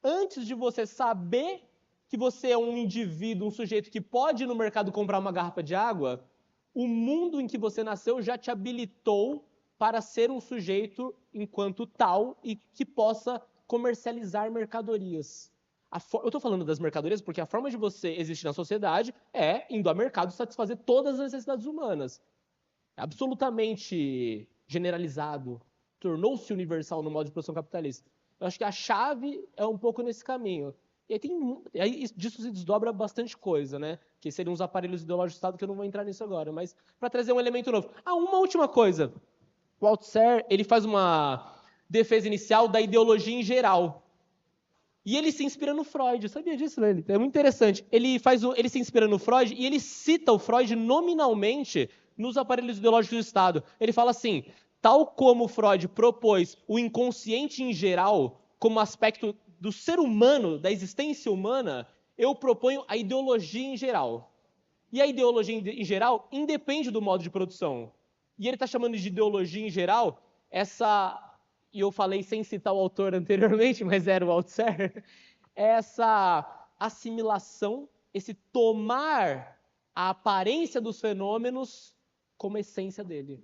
Antes de você saber que você é um indivíduo, um sujeito que pode ir no mercado comprar uma garrafa de água, o mundo em que você nasceu já te habilitou para ser um sujeito enquanto tal e que possa comercializar mercadorias. Eu estou falando das mercadorias porque a forma de você existir na sociedade é indo ao mercado satisfazer todas as necessidades humanas. É absolutamente generalizado, tornou-se universal no modo de produção capitalista. Eu acho que a chave é um pouco nesse caminho. E aí disso se desdobra bastante coisa, né? Que seriam os aparelhos ideológicos do Estado, que eu não vou entrar nisso agora. Mas para trazer um elemento novo. Uma última coisa. O Althusser, ele faz uma defesa inicial da ideologia em geral. E ele se inspira no Freud. Sabia disso, né? É muito interessante. Ele se inspira no Freud e ele cita o Freud nominalmente nos aparelhos ideológicos do Estado. Ele fala assim, tal como Freud propôs o inconsciente em geral como aspecto do ser humano, da existência humana, eu proponho a ideologia em geral. E a ideologia em geral independe do modo de produção. E ele está chamando de ideologia em geral e eu falei sem citar o autor anteriormente, mas era o Althusser, essa assimilação, esse tomar a aparência dos fenômenos como essência dele.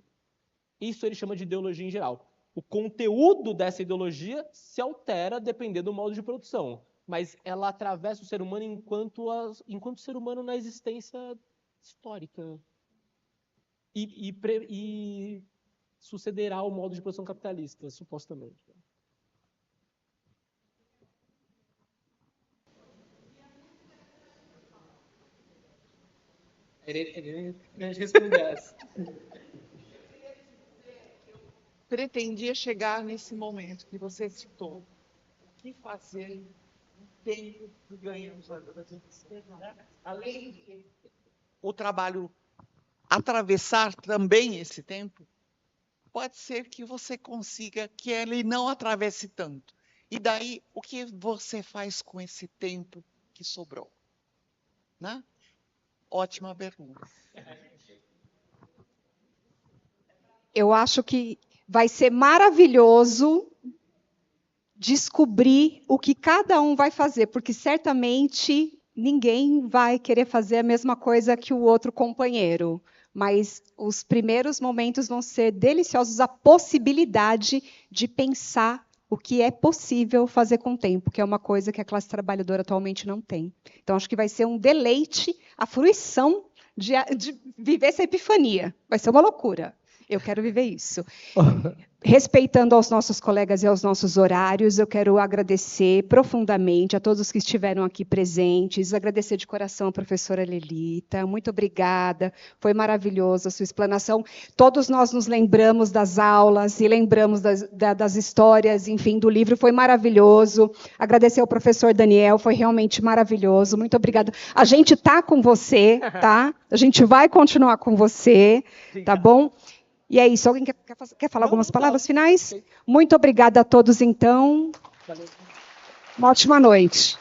Isso ele chama de ideologia em geral. O conteúdo dessa ideologia se altera dependendo do modo de produção, mas ela atravessa o ser humano enquanto ser humano na existência histórica. E sucederá ao modo de produção capitalista, supostamente. Ele respondeu essa. Pretendia chegar nesse momento que você citou. O que fazer no tempo que ganhamos agora? Além de o trabalho atravessar também esse tempo, pode ser que você consiga que ele não atravesse tanto. E daí, o que você faz com esse tempo que sobrou? né? Ótima pergunta. Eu acho que vai ser maravilhoso descobrir o que cada um vai fazer, porque certamente ninguém vai querer fazer a mesma coisa que o outro companheiro. Mas os primeiros momentos vão ser deliciosos, a possibilidade de pensar o que é possível fazer com o tempo, que é uma coisa que a classe trabalhadora atualmente não tem. Então, acho que vai ser um deleite, a fruição de viver essa epifania. Vai ser uma loucura. Eu quero viver isso. Respeitando aos nossos colegas e aos nossos horários, eu quero agradecer profundamente a todos que estiveram aqui presentes, agradecer de coração a professora Lelita, muito obrigada, foi maravilhosa a sua explanação. Todos nós nos lembramos das aulas e lembramos das histórias, enfim, do livro, foi maravilhoso. Agradecer ao professor Daniel, foi realmente maravilhoso, muito obrigada. A gente está com você, tá? A gente vai continuar com você, tá bom? E é isso. Alguém quer falar algumas palavras finais? Muito obrigada a todos, então. Uma ótima noite.